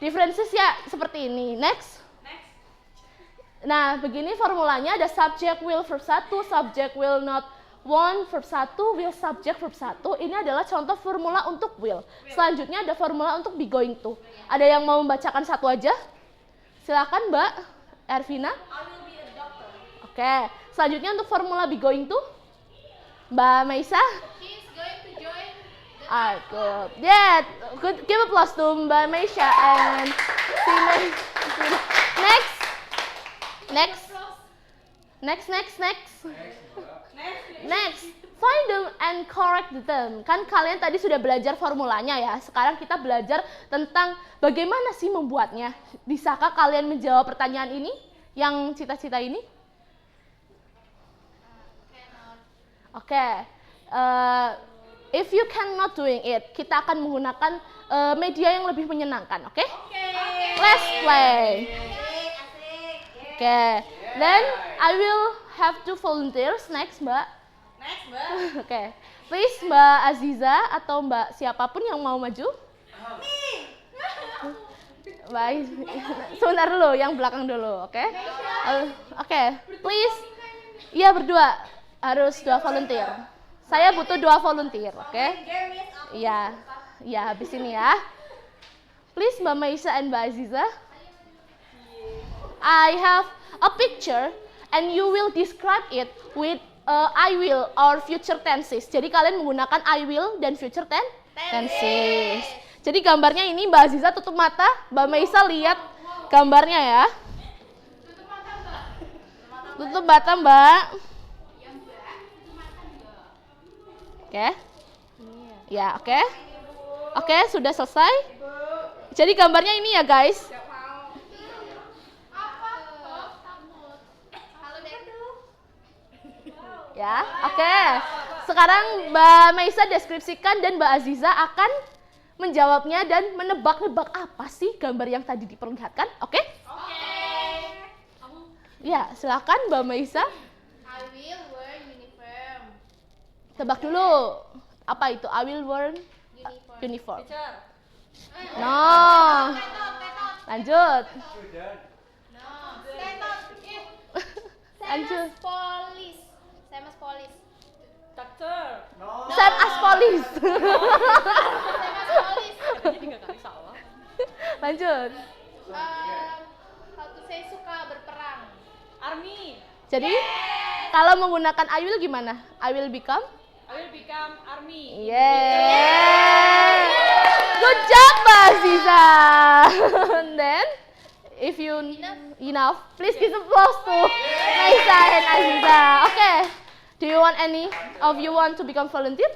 Differences ya seperti ini. Next. Nah, begini formulanya, ada subject will verb 1, subject will not want verb 1, will subject verb 1. Ini adalah contoh formula untuk will. Selanjutnya ada formula untuk be going to. Ada yang mau membacakan satu aja? Silakan Mbak Ervina. Oke, selanjutnya untuk formula be going to, Mbak Maisa. She's going to join the Good. Yeah, good. Give applause to Mbak Maisa and Sina. Next. Find them and correct them. Kan kalian tadi sudah belajar formulanya ya. Sekarang kita belajar tentang bagaimana sih membuatnya. Bisakah kalian menjawab pertanyaan ini? Yang cita-cita ini? Oke. If you cannot doing it, kita akan menggunakan media yang lebih menyenangkan, oke? Let's play. Oke. Then I will have two volunteers next, Mbak. Oke. Please Mbak Aziza atau Mbak siapapun yang mau maju. Baik. Sebentar dulu, yang belakang dulu, oke? Oke. Please. Iya berdua. Harus 2 volunteer. Saya butuh 2 volunteer, oke? Iya. Ya, habis ini ya. Please Mbak Maisa and Mbak Aziza. I have a picture and you will describe it with I will or future tenses. Jadi kalian menggunakan I will dan future tenses. Jadi gambarnya ini Mbak Aziza tutup mata, Mbak Maisa lihat gambarnya ya. Tutup mata Mbak. Oke. Ya, oke. Oke, sudah selesai. Jadi gambarnya ini ya, guys. Ya, oke. Sekarang Mbak Maisa deskripsikan dan Mbak Aziza akan menjawabnya dan menebak-nebak apa sih gambar yang tadi diperlihatkan, oke? Ya, silakan Mbak Maisa. I will wear uniform. Tebak dulu. Apa itu? I will wear uniform. No. Lanjut. Lanjut. Police. Same as police. Same as police. Same as police. Lanjut. How to say suka berperang. Army. Jadi kalau menggunakan I will gimana? I will become? I will become army. Yeah. Good job, Mbak Aziza. And then, if you enough, please give applause to Maisa and Aziza. Okay. Do you want any of you want to become volunteer?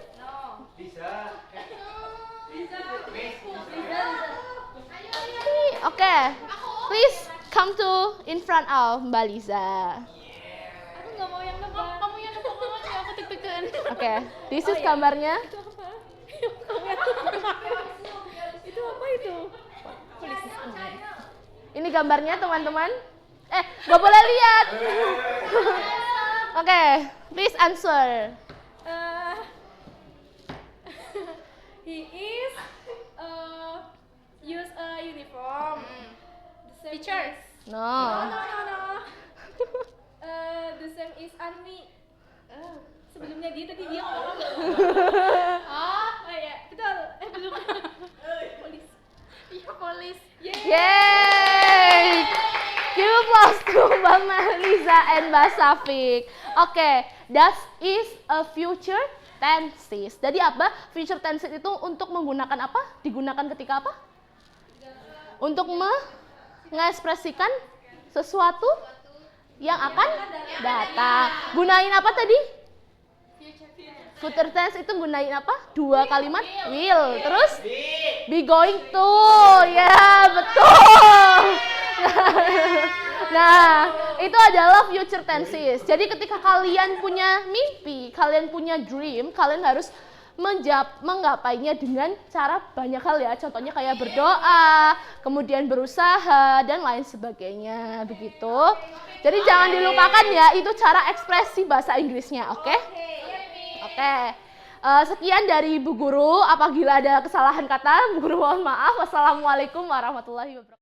Okay. Please come to in front of Mbak Liza. Aku nggak mau yang nebak. Kamu yang nebak aja. Aku deg-degan. Oke. This is gambarnya. Itu apa itu? Ini gambarnya teman-teman. Nggak boleh lihat. Oke, please answer. He is use a uniform. The same Teachers. No. No. The same is army. Sebelumnya dia tadi dia ngomong. Oh ya, betul. Belum. Polis. Iya, polis. Yeay. close to Mbak Liza and Mbak Safik. Oke, that is a future tenses. Jadi apa? Future tenses itu untuk menggunakan apa? Digunakan ketika apa? Untuk mengekspresikan sesuatu yang akan datang. Gunain apa tadi? Future tense itu gunain apa? Dua kalimat will. Terus be going to. Ya, betul. Nah, itu adalah future tenses. Jadi ketika kalian punya mimpi, kalian punya dream, kalian harus menggapainya dengan cara banyak hal ya. Contohnya kayak berdoa, kemudian berusaha, dan lain sebagainya. Begitu. Jadi jangan dilupakan ya, itu cara ekspresi bahasa Inggrisnya, oke? Oke. Sekian dari Bu Guru. Apabila ada kesalahan kata, Bu Guru mohon maaf. Wassalamualaikum warahmatullahi wabarakatuh.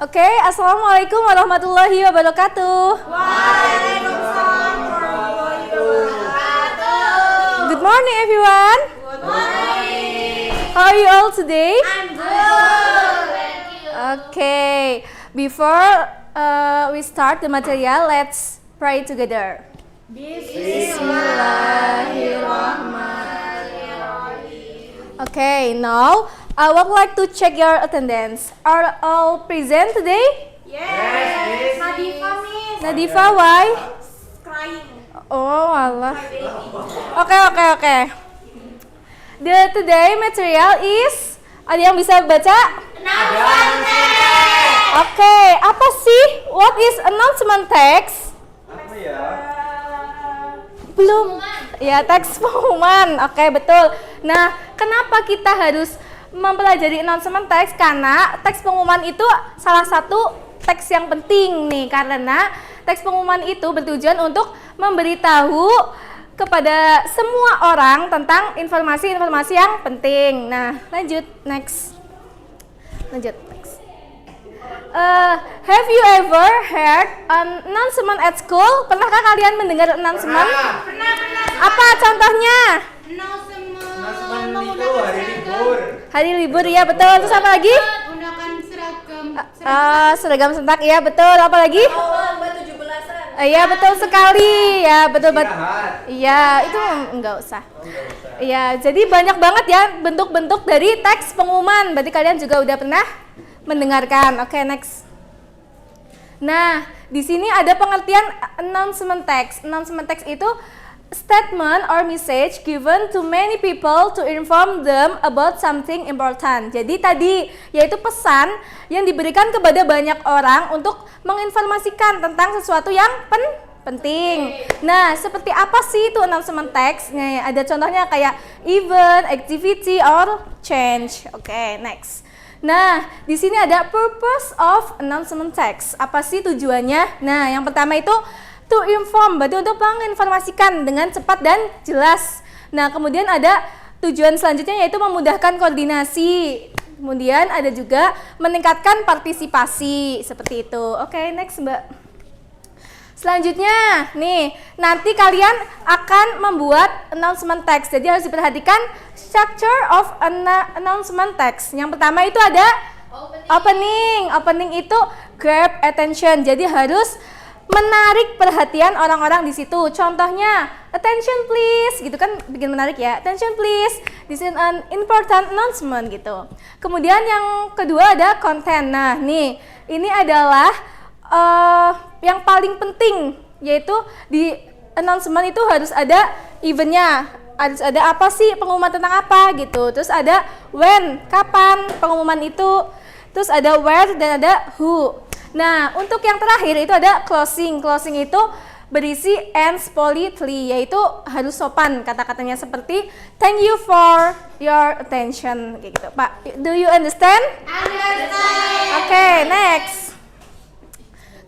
Oke, assalamualaikum warahmatullahi wabarakatuh. Waalaikumsalam warahmatullahi wabarakatuh. Good morning, everyone. Good morning. How are you all today? I'm good. Thank you. Okay, before we start the material, let's pray together. Bismillahirrahmanirrahim. Okay, now I would like to check your attendance. Are all present today? Yes. Nadifa, Miss. Nadifa, why? Crying. Oh, Allah. Okay. Today material is, ada yang bisa baca? Announcement. Okay, apa sih? What is announcement text? Apa ya? Belum. Ya, teks pengumuman. Oke, betul. Nah, kenapa kita harus mempelajari announcement text? Karena teks pengumuman itu salah satu teks yang penting nih, karena teks pengumuman itu bertujuan untuk memberitahu kepada semua orang tentang informasi-informasi yang penting. Nah, lanjut, next. Have you ever heard an announcement at school? Pernahkah kalian mendengar announcement? Pernah. Apa contohnya? Announcement itu hari libur. Hari libur, ya betul. Terus apa lagi? Gunakan seragam. Seragam sentak, ya betul. Apa lagi? Lomba 17-an. Iya betul sekali, ya betul. Istirahat. Iya, itu enggak usah. Iya, jadi banyak banget ya bentuk-bentuk dari teks pengumuman. Berarti kalian juga udah pernah mendengarkan. Oke, next. Nah, di sini ada pengertian announcement text. Announcement text itu statement or message given to many people to inform them about something important. Jadi tadi yaitu pesan yang diberikan kepada banyak orang untuk menginformasikan tentang sesuatu yang penting. Nah, seperti apa sih itu announcement text? Nah, ada contohnya kayak event, activity, or change. Oke, next. Nah, di sini ada purpose of announcement text. Apa sih tujuannya? Nah, yang pertama itu to inform, berarti untuk menginformasikan dengan cepat dan jelas. Nah, kemudian ada tujuan selanjutnya yaitu memudahkan koordinasi. Kemudian ada juga meningkatkan partisipasi, seperti itu. Oke, next, Mbak. Selanjutnya, nih, nanti kalian akan membuat announcement text. Jadi harus diperhatikan structure of announcement text. Yang pertama itu ada opening. Opening itu grab attention. Jadi harus menarik perhatian orang-orang di situ. Contohnya, attention please, gitu kan bikin menarik ya. Attention please, this is an important announcement gitu. Kemudian yang kedua ada content. Nah, nih, ini adalah yang paling penting, yaitu di announcement itu harus ada eventnya, harus ada apa sih, pengumuman tentang apa gitu. Terus ada when, kapan pengumuman itu, terus ada where dan ada who. Nah, untuk yang terakhir itu ada closing. Closing itu berisi ends politely, yaitu harus sopan kata-katanya seperti thank you for your attention kayak gitu. Pak, do you understand? Understand. Oke, next.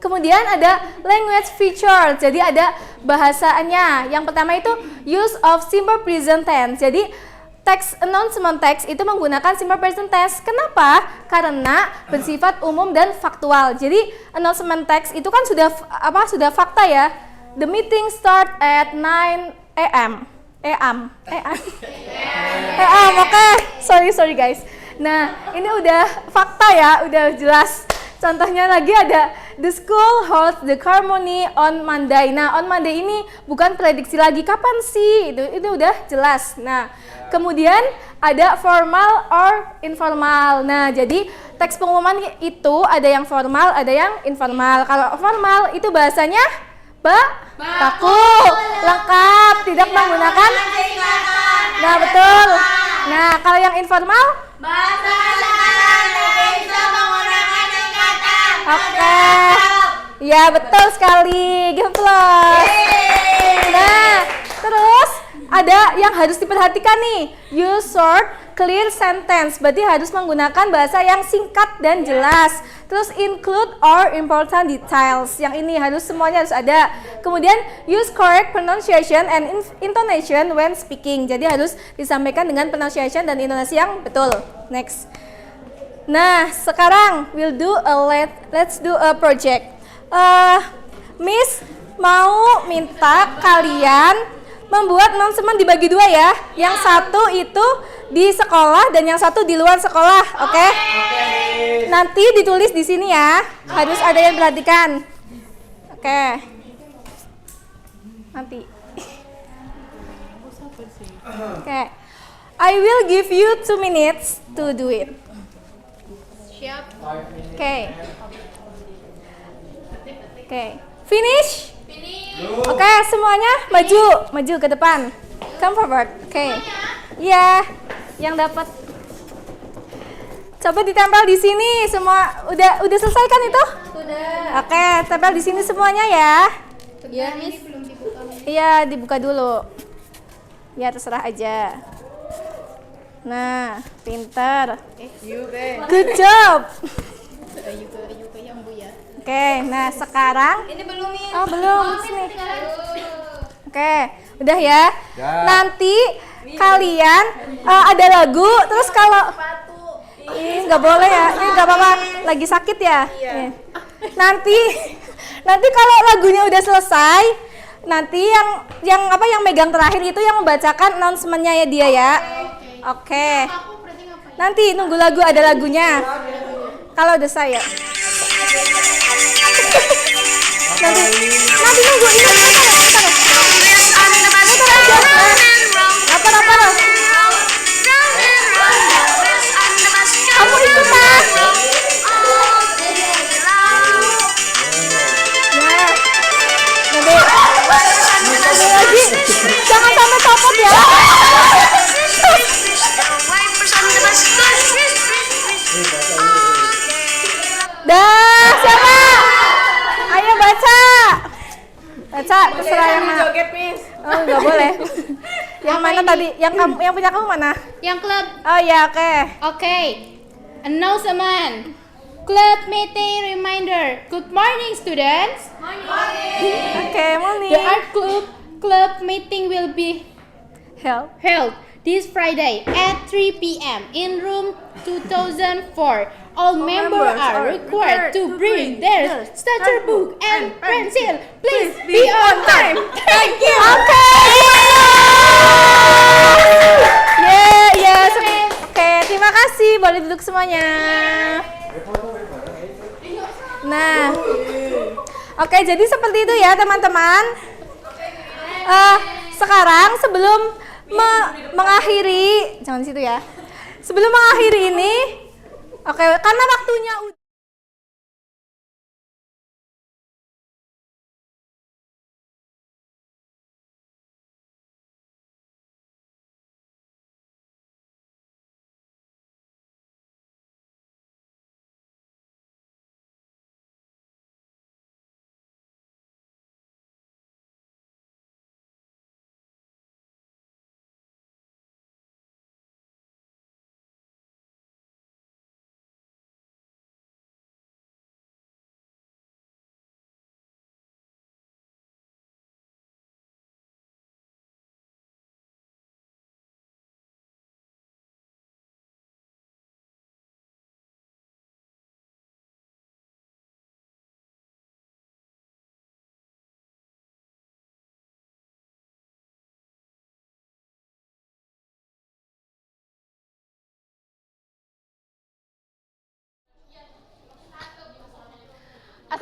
Kemudian ada language feature, jadi ada bahasanya. Yang pertama itu use of simple present tense. Jadi teks announcement text itu menggunakan simple present tense. Kenapa? Karena bersifat umum dan faktual. Jadi announcement text itu kan sudah fakta ya. The meeting start at 9 a.m. Oke. Sorry guys. Nah, ini udah fakta ya, udah jelas. Contohnya lagi ada the school holds the ceremony on Monday. Nah, on Monday ini bukan prediksi lagi kapan sih, itu udah jelas. Nah, kemudian ada formal or informal. Nah, jadi teks pengumuman itu ada yang formal, ada yang informal. Kalau formal itu bahasanya baku, lengkap, tidak menggunakan. Nah, betul. Nah, kalau yang informal? Oke, ya betul sekali, give applause. Nah, terus ada yang harus diperhatikan nih, use short, clear sentence, berarti harus menggunakan bahasa yang singkat dan jelas. Terus include or important details, yang ini semuanya harus ada. Kemudian use correct pronunciation and intonation when speaking, jadi harus disampaikan dengan pronunciation dan intonasi yang betul. Next. Nah, sekarang let's do a project. Miss mau minta kalian membuat announcement dibagi dua ya. Yang satu itu di sekolah dan yang satu di luar sekolah, oke? Nanti ditulis di sini ya. Harus ada yang perhatikan. Oke. Nanti. Oke. I will give you 2 minutes to do it. Siap. Oke. Finish? Oke, semuanya maju ke depan. Come forward. Oke. Iya, yang dapat. Coba ditempel di sini semua. Udah selesai kan itu? Sudah. Oke, tempel di sini semuanya ya. Ya, Miss. Belum dibuka. Iya, dibuka dulu. Ya, terserah aja. Nah, pinter. Good job. Oke, nah sekarang. Ini belum nih. Oh, belum. Sini. Oke, udah ya. Nanti kalian ada lagu, terus kalau nggak boleh ya, ini nggak apa-apa, lagi sakit ya. Iya. Nanti kalau lagunya udah selesai, nanti yang megang terakhir itu yang membacakan announcement-nya ya dia ya. Oke. Nanti nunggu lagu, ada lagunya. Kalau udah saya. nanti nunggu ini apa kamu ikutan. Nanti lagi jangan sampai copot ya. Dah, siapa? Ayo baca. Baca, terserah yang mana. Joget, Miss. Oh, enggak boleh. Yang mana tadi? Yang punya kamu mana? Yang klub. Oh ya, oke. Oke. Announcement. Club meeting reminder. Good morning, students. Oke, morning. The art club meeting will be Help. held this Friday at 3 p.m. in room 2004. All members are required to bring their starter book and pencil. Please be on time. Thank you. Oke. Oke, terima kasih. Boleh duduk semuanya. Nah. Oke, jadi seperti itu ya, teman-teman. Sekarang sebelum mengakhiri, jangan di situ ya. Sebelum mengakhiri ini, oke, karena waktunya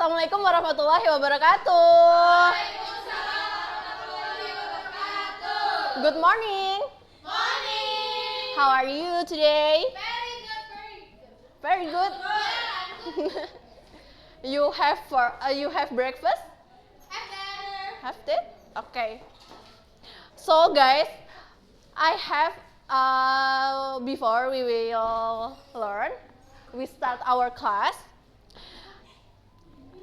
Assalamualaikum warahmatullahi wabarakatuh. Good morning. Morning. How are you today? Very good, very good. Very good. You have breakfast? Have that? Okay. So guys, I have before we will learn, we start our class.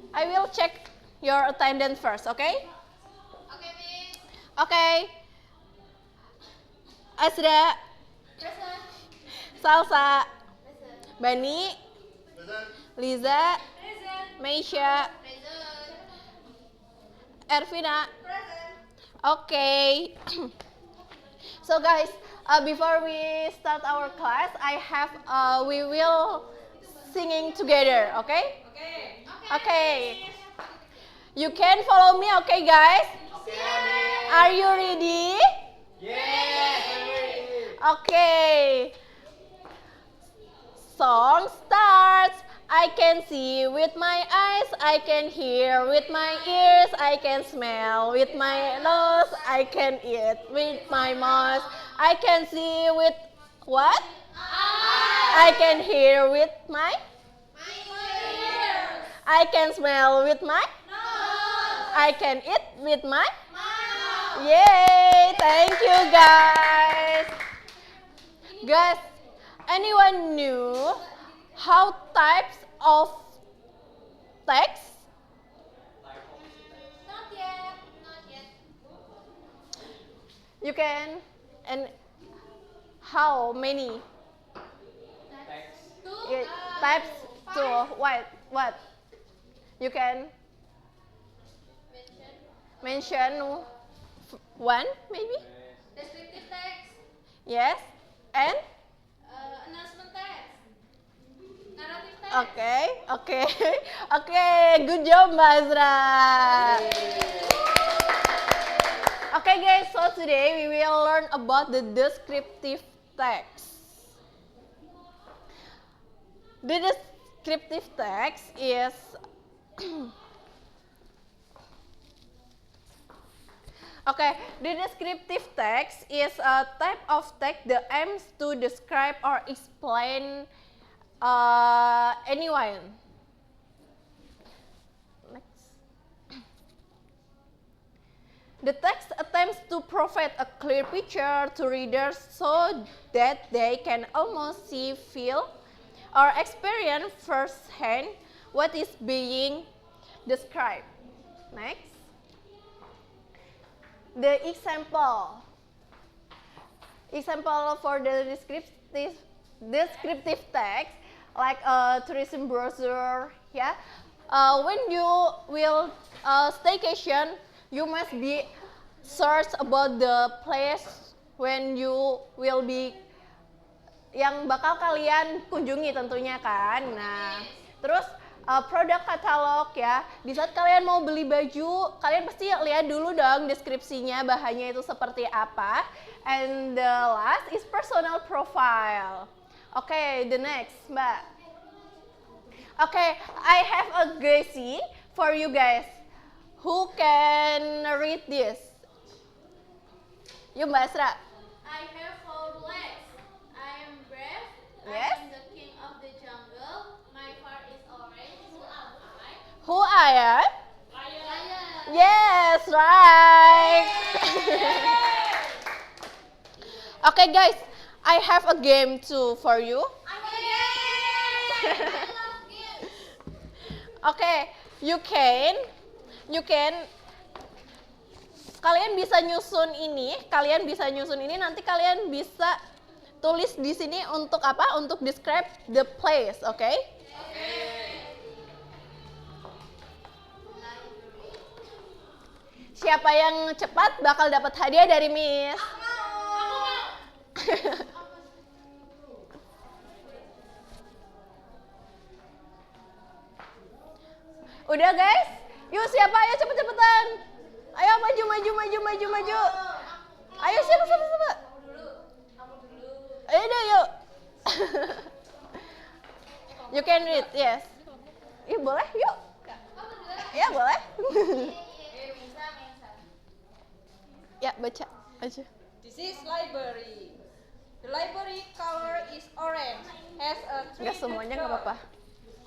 I will check your attendance first, okay? Okay, Miss. Okay. Asra, Present. Salsa, Present. Bani, Liza, Present. Meisha, Present. Ervina. Present. Okay. So guys, before we start our class, we will singing together, okay? Okay. Okay. You can follow me, okay guys? Are you ready? Okay. Song starts. I can see with my eyes, I can hear with my ears, I can smell with my nose, I can eat with my mouth, I can see with what? I can hear with my, I can smell with my, I can eat with my, yay! Thank you guys. Guys, anyone knew how types of text? Not yet. Not yet. You can, and how many Two. types to what? You can mention one maybe? Descriptive text. Yes, and Announcement text. Narrative text. Okay, good job, Mbak Azra. Okay, guys, so today we will learn about the descriptive text. The descriptive text is okay, the descriptive text is a type of text that aims to describe or explain anyone. Next. The text attempts to provide a clear picture to readers so that they can almost see, feel, or experience firsthand what is being described. Next. The example for the descriptive text, like a tourism brochure, yeah. When you will staycation, you must be search about the place when you will be, yang bakal kalian kunjungi tentunya kan. Nah, terus produk katalog ya. Di saat kalian mau beli baju, kalian pasti lihat dulu dong deskripsinya, bahannya itu seperti apa. And the last is personal profile. Okay, the next, Mbak. Okay, I have a GC for you guys. Who can read this? You, Mbak Asra. I have 4 legs. I am brave. Yes. I am the king of the jungle. My fur is orange. Who am I? Who I am? Lion. Yes, right. Okay, guys, I have a game too for you. I love games. Okay, you can, kalian bisa nyusun ini, nanti kalian bisa tulis di sini untuk apa? Untuk describe the place, okay? Siapa yang cepat bakal dapat hadiah dari Miss. Udah guys? Yuk siapa? Ayo cepet-cepetan. Ayo maju. Ayo siapa? Ayo deh yuk. You can read, yes. Boleh, yuk. Ya boleh. Ya baca aja. This is library. The library color is orange. Has a Nggak semuanya nggak apa-apa.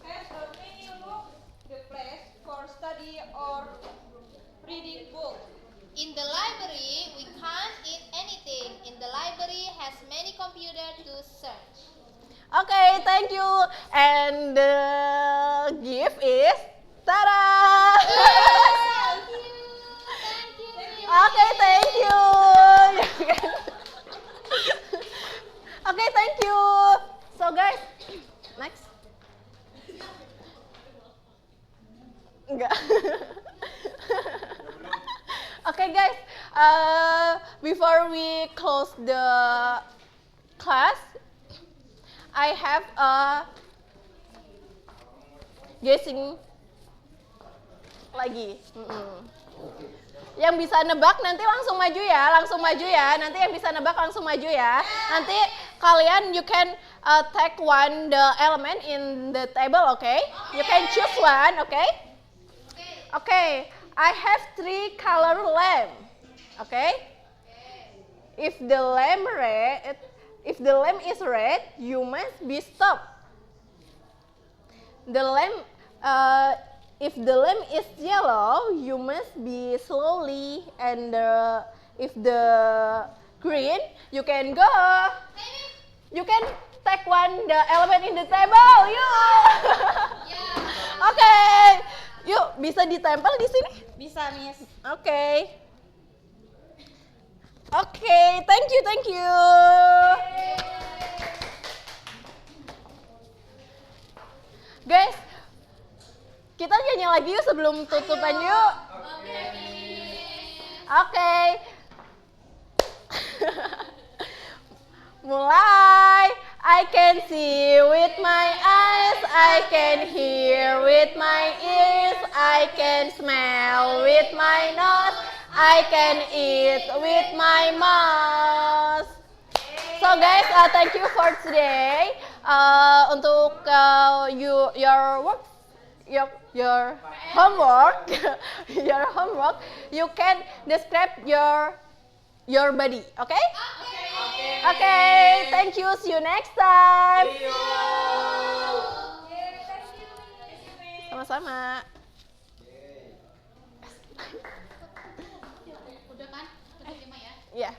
Has a many room. The place for study or reading book. In the library, we can't eat anything. In the library has many computers to search. Okay, thank you. And the gift is tada. Okay, thank you. Okay, thank you. So guys, next. Enggak. Okay guys, before we close the class, I have a guessing lagi. Yang bisa nebak nanti langsung maju ya, Nanti yang bisa nebak langsung maju ya. Nanti kalian you can take one the element in the table, okay? You can choose one, okay? Okay, I have 3 color lamp, okay? If the lamp is red, you must be stop. If the lamp is yellow, you must be slowly, and if the green, you can go. You can take one the element in the table, Okay, yuk bisa ditempel di sini? Bisa, Miss. Okay. Okay, thank you. Guys, kita nyanyi lagi yuk sebelum tutupan yuk. Oke. Mulai. I can see with my eyes, I can hear with my ears, I can smell with my nose, I can eat with my mouth. So guys, thank you for today. Untuk your work, your homework, you can describe your body, okay? Okay, thank you. See you next time. Sama-sama. Udah kan? Udah 5 ya? Iya.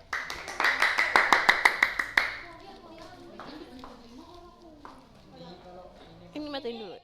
Ini matiin dulu.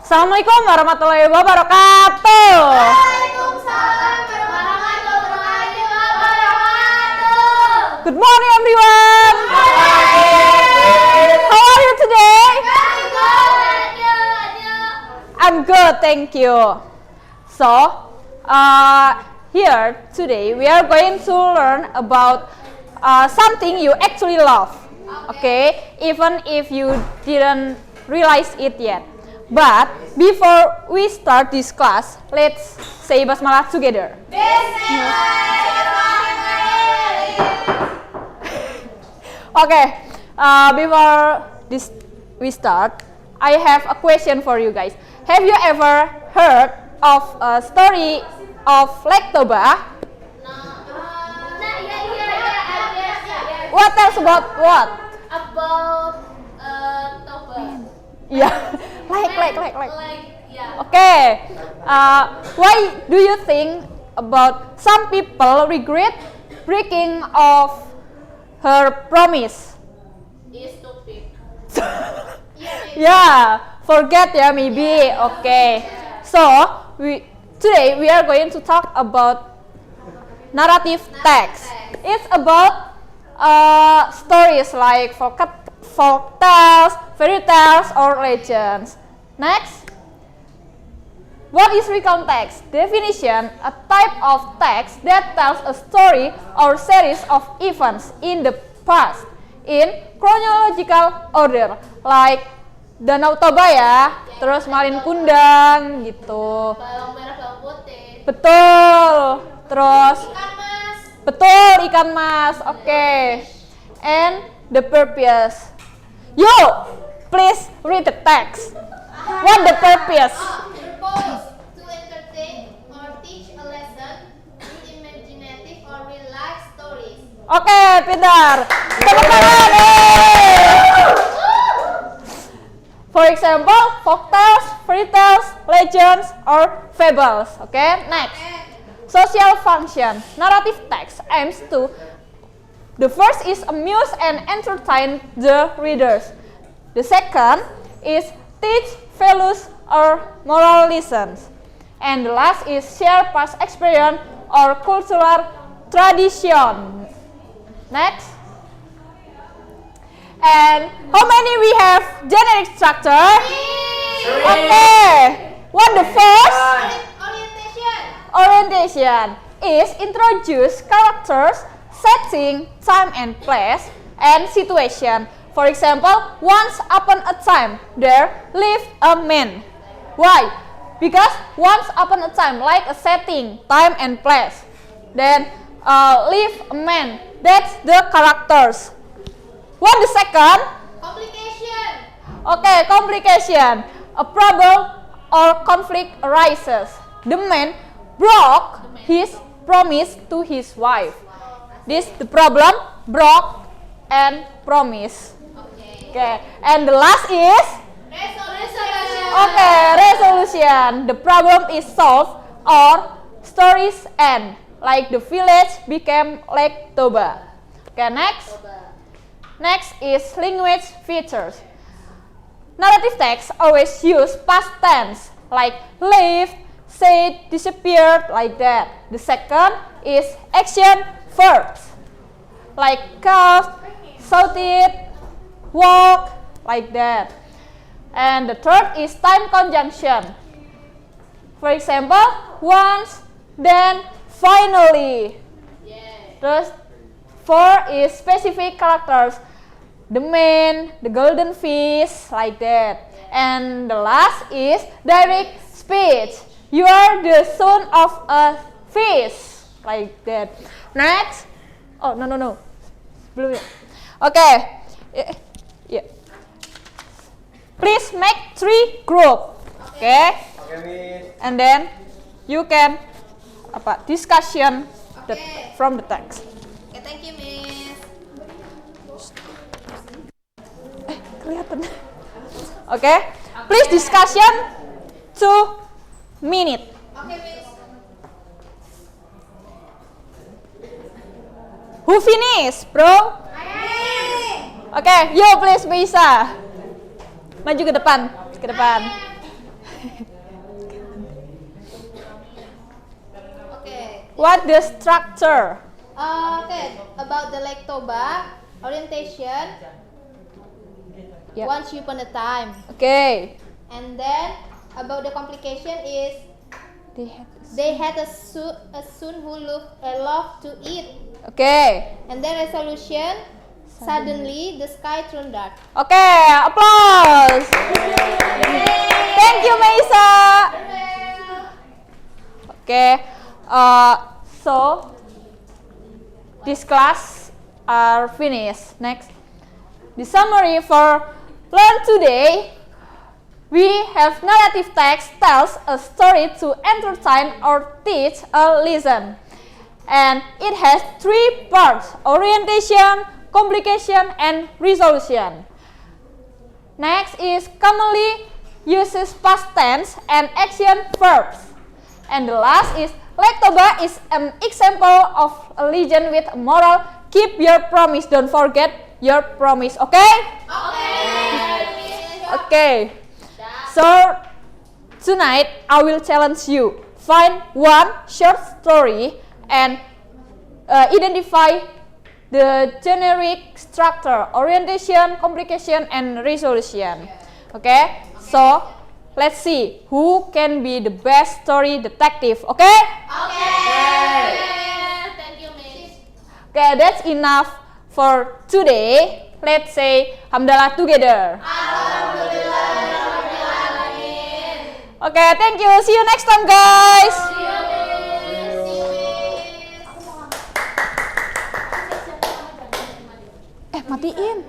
Assalamualaikum warahmatullahi wabarakatuh. Waalaikumsalam warahmatullahi wabarakatuh. Good morning everyone. How are you today? I'm good, thank you. So, here today we are going to learn about something you actually love. Okay, even if you didn't realize it yet. But before we start this class, let's say basmalah together. Okay, before we start, I have a question for you guys. Have you ever heard of a story of Lake Toba? What else about what? About Toba. Yeah, like yeah. Okay. Why do you think about some people regret breaking off her promise? Is stupid. Yeah, forget ya maybe. Okay. So today we are going to talk about narrative text. It's about stories like folk tales, fairy tales, or legends. Next. What is recount text? Definition: a type of text that tells a story or series of events in the past in chronological order, like Danau Toba ya, terus Malin Kundang gitu. Bawang merah bawang putih. Betul. Terus Ikan mas. betul ikan mas. Oke. And the purpose. You please read the text. What the purpose? Purpose to entertain or teach a lesson with imaginative or real life stories. Oke, pintar. Tepuk tangan. For example, folk tales, fairy tales, legends, or fables. Okay, next. Social function. Narrative text aims to. The first is amuse and entertain the readers. The second is teach values or moral lessons. And the last is share past experience or cultural tradition. Next. And how many we have generic structure? Okay. What the first? Orientation is introduce characters, setting, time and place, and situation. For example, once upon a time there lived a man. Why? Because once upon a time, like a setting, time and place. Then lived a man. That's the characters. What the second? Complication. Okay, complication. A problem or conflict arises. The man broke his promise to his wife. This the problem, broke and promise. Okay, and the last is okay, resolution. The problem is solved or stories end, like the village became Lake Toba. Okay, next. Next is language features. Narrative text always use past tense, like lived, said, disappeared, like that. The second is action verbs, like coughed, shouted, walk, like that. And the third is time conjunction. For example, once, then, finally. Terus, four is specific characters. The man, the golden fish, like that. And the last is direct speech. You are the son of a fish, like that. Next. Oh, no. Belum ya. Okay. Yeah. Please make 3 group. Okay. And then you can discussion from the text. Okay, thank you, Miss. Kelihatan. Okay. Please discussion 2 minutes. Okay, Miss. Who finish, bro? Okay, yo please bisa. Maju ke depan, Okay. What the structure? Okay, about the Lake Toba, orientation, Yeah. once upon a time. Okay. And then, about the complication is, they had a son who loved to eat. Okay. And then resolution, suddenly the sky turned dark. Okay, applause. Thank you, Maisa. Okay. So this class are finished. Next, the summary for learn today. We have narrative text tells a story to entertain or teach a lesson. And it has 3 parts: orientation, complication, and resolution. Next is commonly uses past tense and action verbs. And the last is Lektoba is an example of a legend with moral. Keep your promise, don't forget your promise. Okay? Okay. So tonight I will challenge you. Find one short story and identify the generic structure, orientation, complication, and resolution. Okay? So let's see who can be the best story detective. Okay? Thank you, Miss. Okay, that's enough for today. Let's say hamdalah together. Okay, thank you. See you next time, guys. Matiin.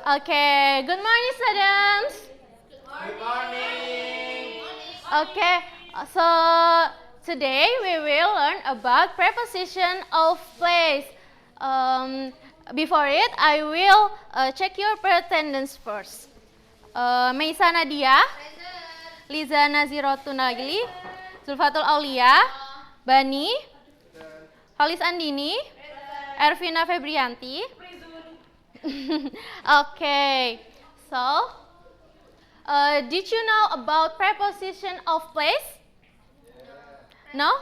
Okay, good morning, students. Good morning. Okay, so today we will learn about preposition of place. Before it, I will check your attendance first. Meisa Nadia, Liza Nazirotu Nagli, Zulfatul Aulia, Bani, Halis Andini, Ervina Febrianti. Okay, so did you know about preposition of place? No?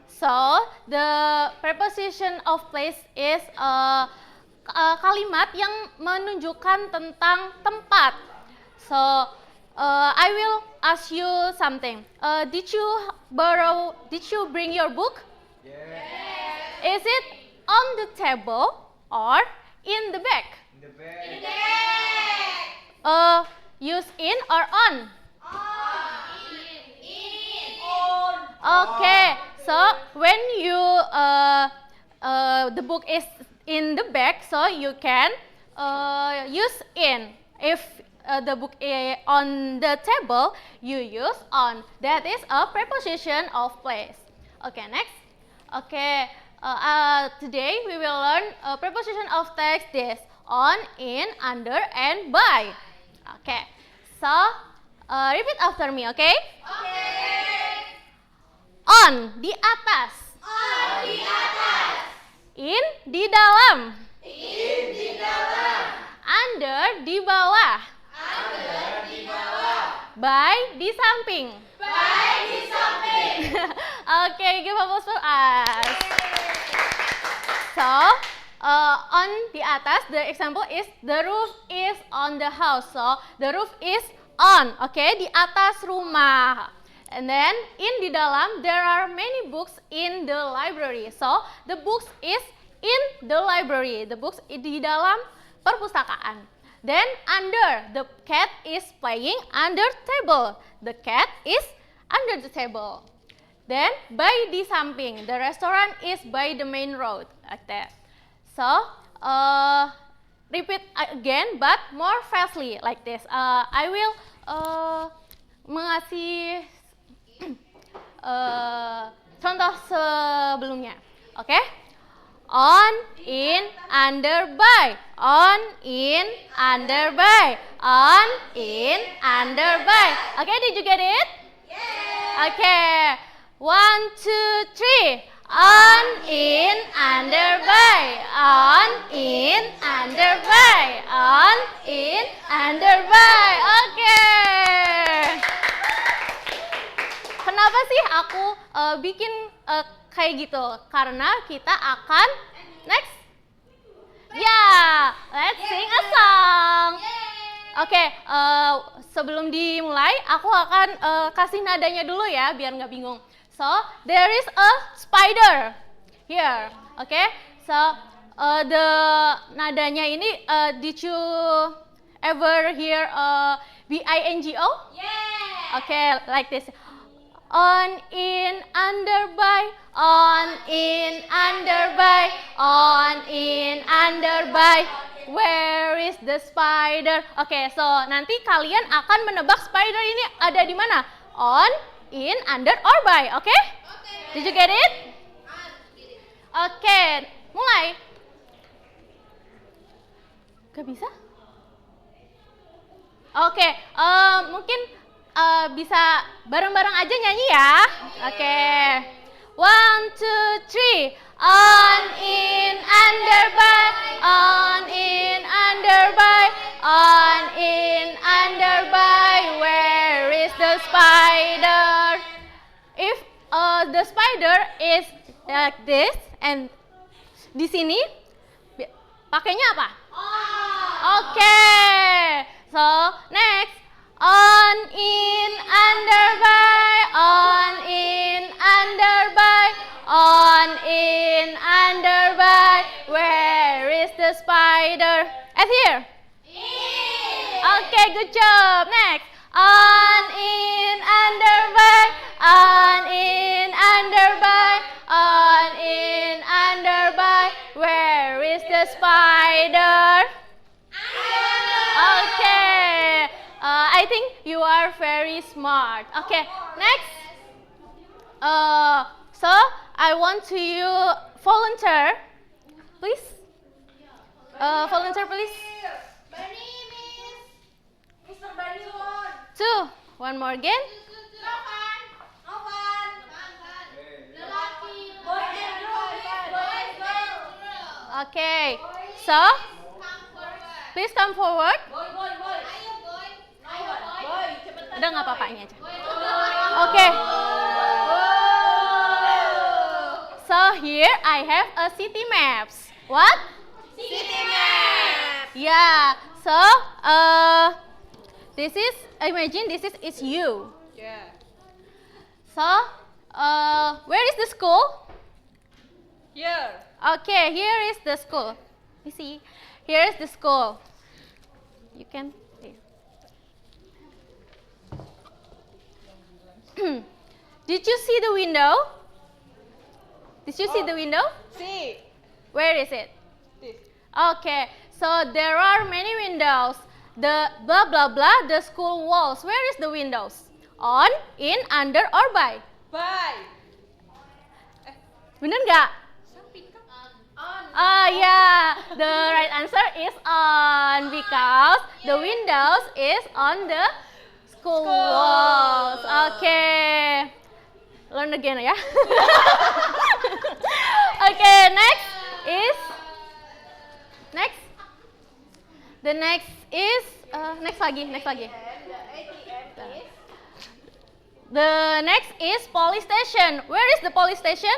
So the preposition of place is kalimat yang menunjukkan tentang tempat. So I will ask you something. Did you bring your book? Is it on the table or in the bag? In the bag. Use in or on? On. Okay, so when you the book is in the bag, so you can use in. If the book is on the table, you use on. That is a preposition of place. Okay, next. Okay. Today we will learn a preposition of text this on, in, under, and by. Okay, so repeat after me, okay? On, di atas. On, di atas. In, di dalam. In, di dalam. Under, di bawah. Under, di bawah. By, di samping. By, di samping. Okay, give applause for us. So, on di atas, the example is the roof is on the house. So, the roof is on, okay, di atas rumah. And then, in di dalam, there are many books in the library. So, the books is in the library. The books di dalam perpustakaan. Then, under, the cat is playing under table. The cat is under the table. Then, by di samping, the restaurant is by the main road, like that. So, repeat again, but more fastly, like this. I will mengasih contoh sebelumnya, okay? On, in, under, by. On, in, under, by. On, in, under, by. Okay, did you get it? Yeah. Okay. 1, 2, 3. On, in, under, by. On, in, under, by. On, in, under, by. Oke. Kenapa sih aku bikin kayak gitu? Karena kita akan next. Ya, let's sing a song. Oke, sebelum dimulai, aku akan kasih nadanya dulu ya, biar nggak bingung. So, there is a spider here. Okay, so the nadanya ini, did you ever hear bingo? Yeah. Okay, like this. On, in, under, by. On, in, under, by. On, in, under, by. Where is the spider? Oke, so nanti kalian akan menebak spider ini ada di mana? On, in, under, or by. Oke? Did you get it? Oke, mulai. Gak bisa? Oke, mungkin bisa bareng-bareng aja nyanyi ya. Oke. 1, 2, 3. On, in, under, by. On, in, under, by. On, in, under, by. Where is the spider? If the spider is like this and di sini pakainya apa? Oke. So, next. On, in, under, by. On, in, under, by. On, in, under, by. Where is the spider? At here. Okay, good job. Next. On, in, under, by. On, in, under, by. On, in, under, by. Where is the spider? Okay. I think you are very smart. Okay, next. So I want to you volunteer, please. Volunteer, please. Bunny, Miss. Mr. Bunny one. 2. One more again. Novan. Novan. Lelaki. Boy and girl. Boy, girl. Okay. So Come forward. please come forward. Boy. Ayo, boy. Ayo, boy. Cepetan. Udah nggak apa-apa ini aja. Boy. Okay. So here I have a city maps. What? City map. Yeah. So this is, imagine this is you. Yeah. So where is the school? Here. Okay, here is the school. You see, here is the school. You can see. Did you see the window? Did you see the window? See. Where is it? This. Okay, so there are many windows. The blah blah blah, the school walls. Where is the windows? On, in, under, or by? By. Bener nggak? Yeah, the right answer is on because the windows is on the school walls. Okay, learn again ya. Okay, next is the next is next lagi. The next is police station. Where is the police station?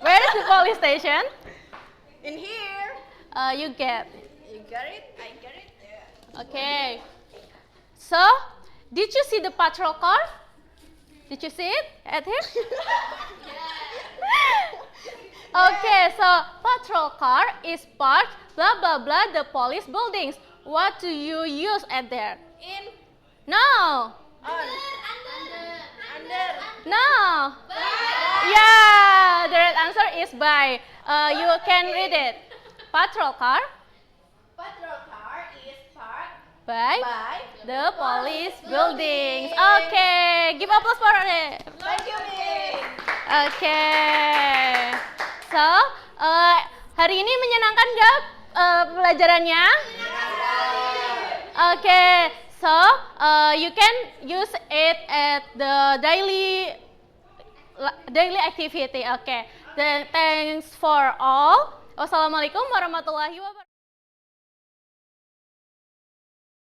Where is the police station? In here. You get. You got it? I got it. Yeah. Okay. So, did you see the patrol car? Did you see it at here? Okay, so patrol car is parked blah blah blah the police buildings. What do you use at there? In. No. Under. No. Yeah, the right answer is by. You can read it. Patrol car Patrol car is parked by by the police buildings. Okay, give applause for it. Thank you, Miss. Okay. So, hari ini menyenangkan nggak pelajarannya? Okay. So, you can use it at the daily daily activity. Okay. Then thanks for all. Wassalamualaikum warahmatullahi wabarakatuh.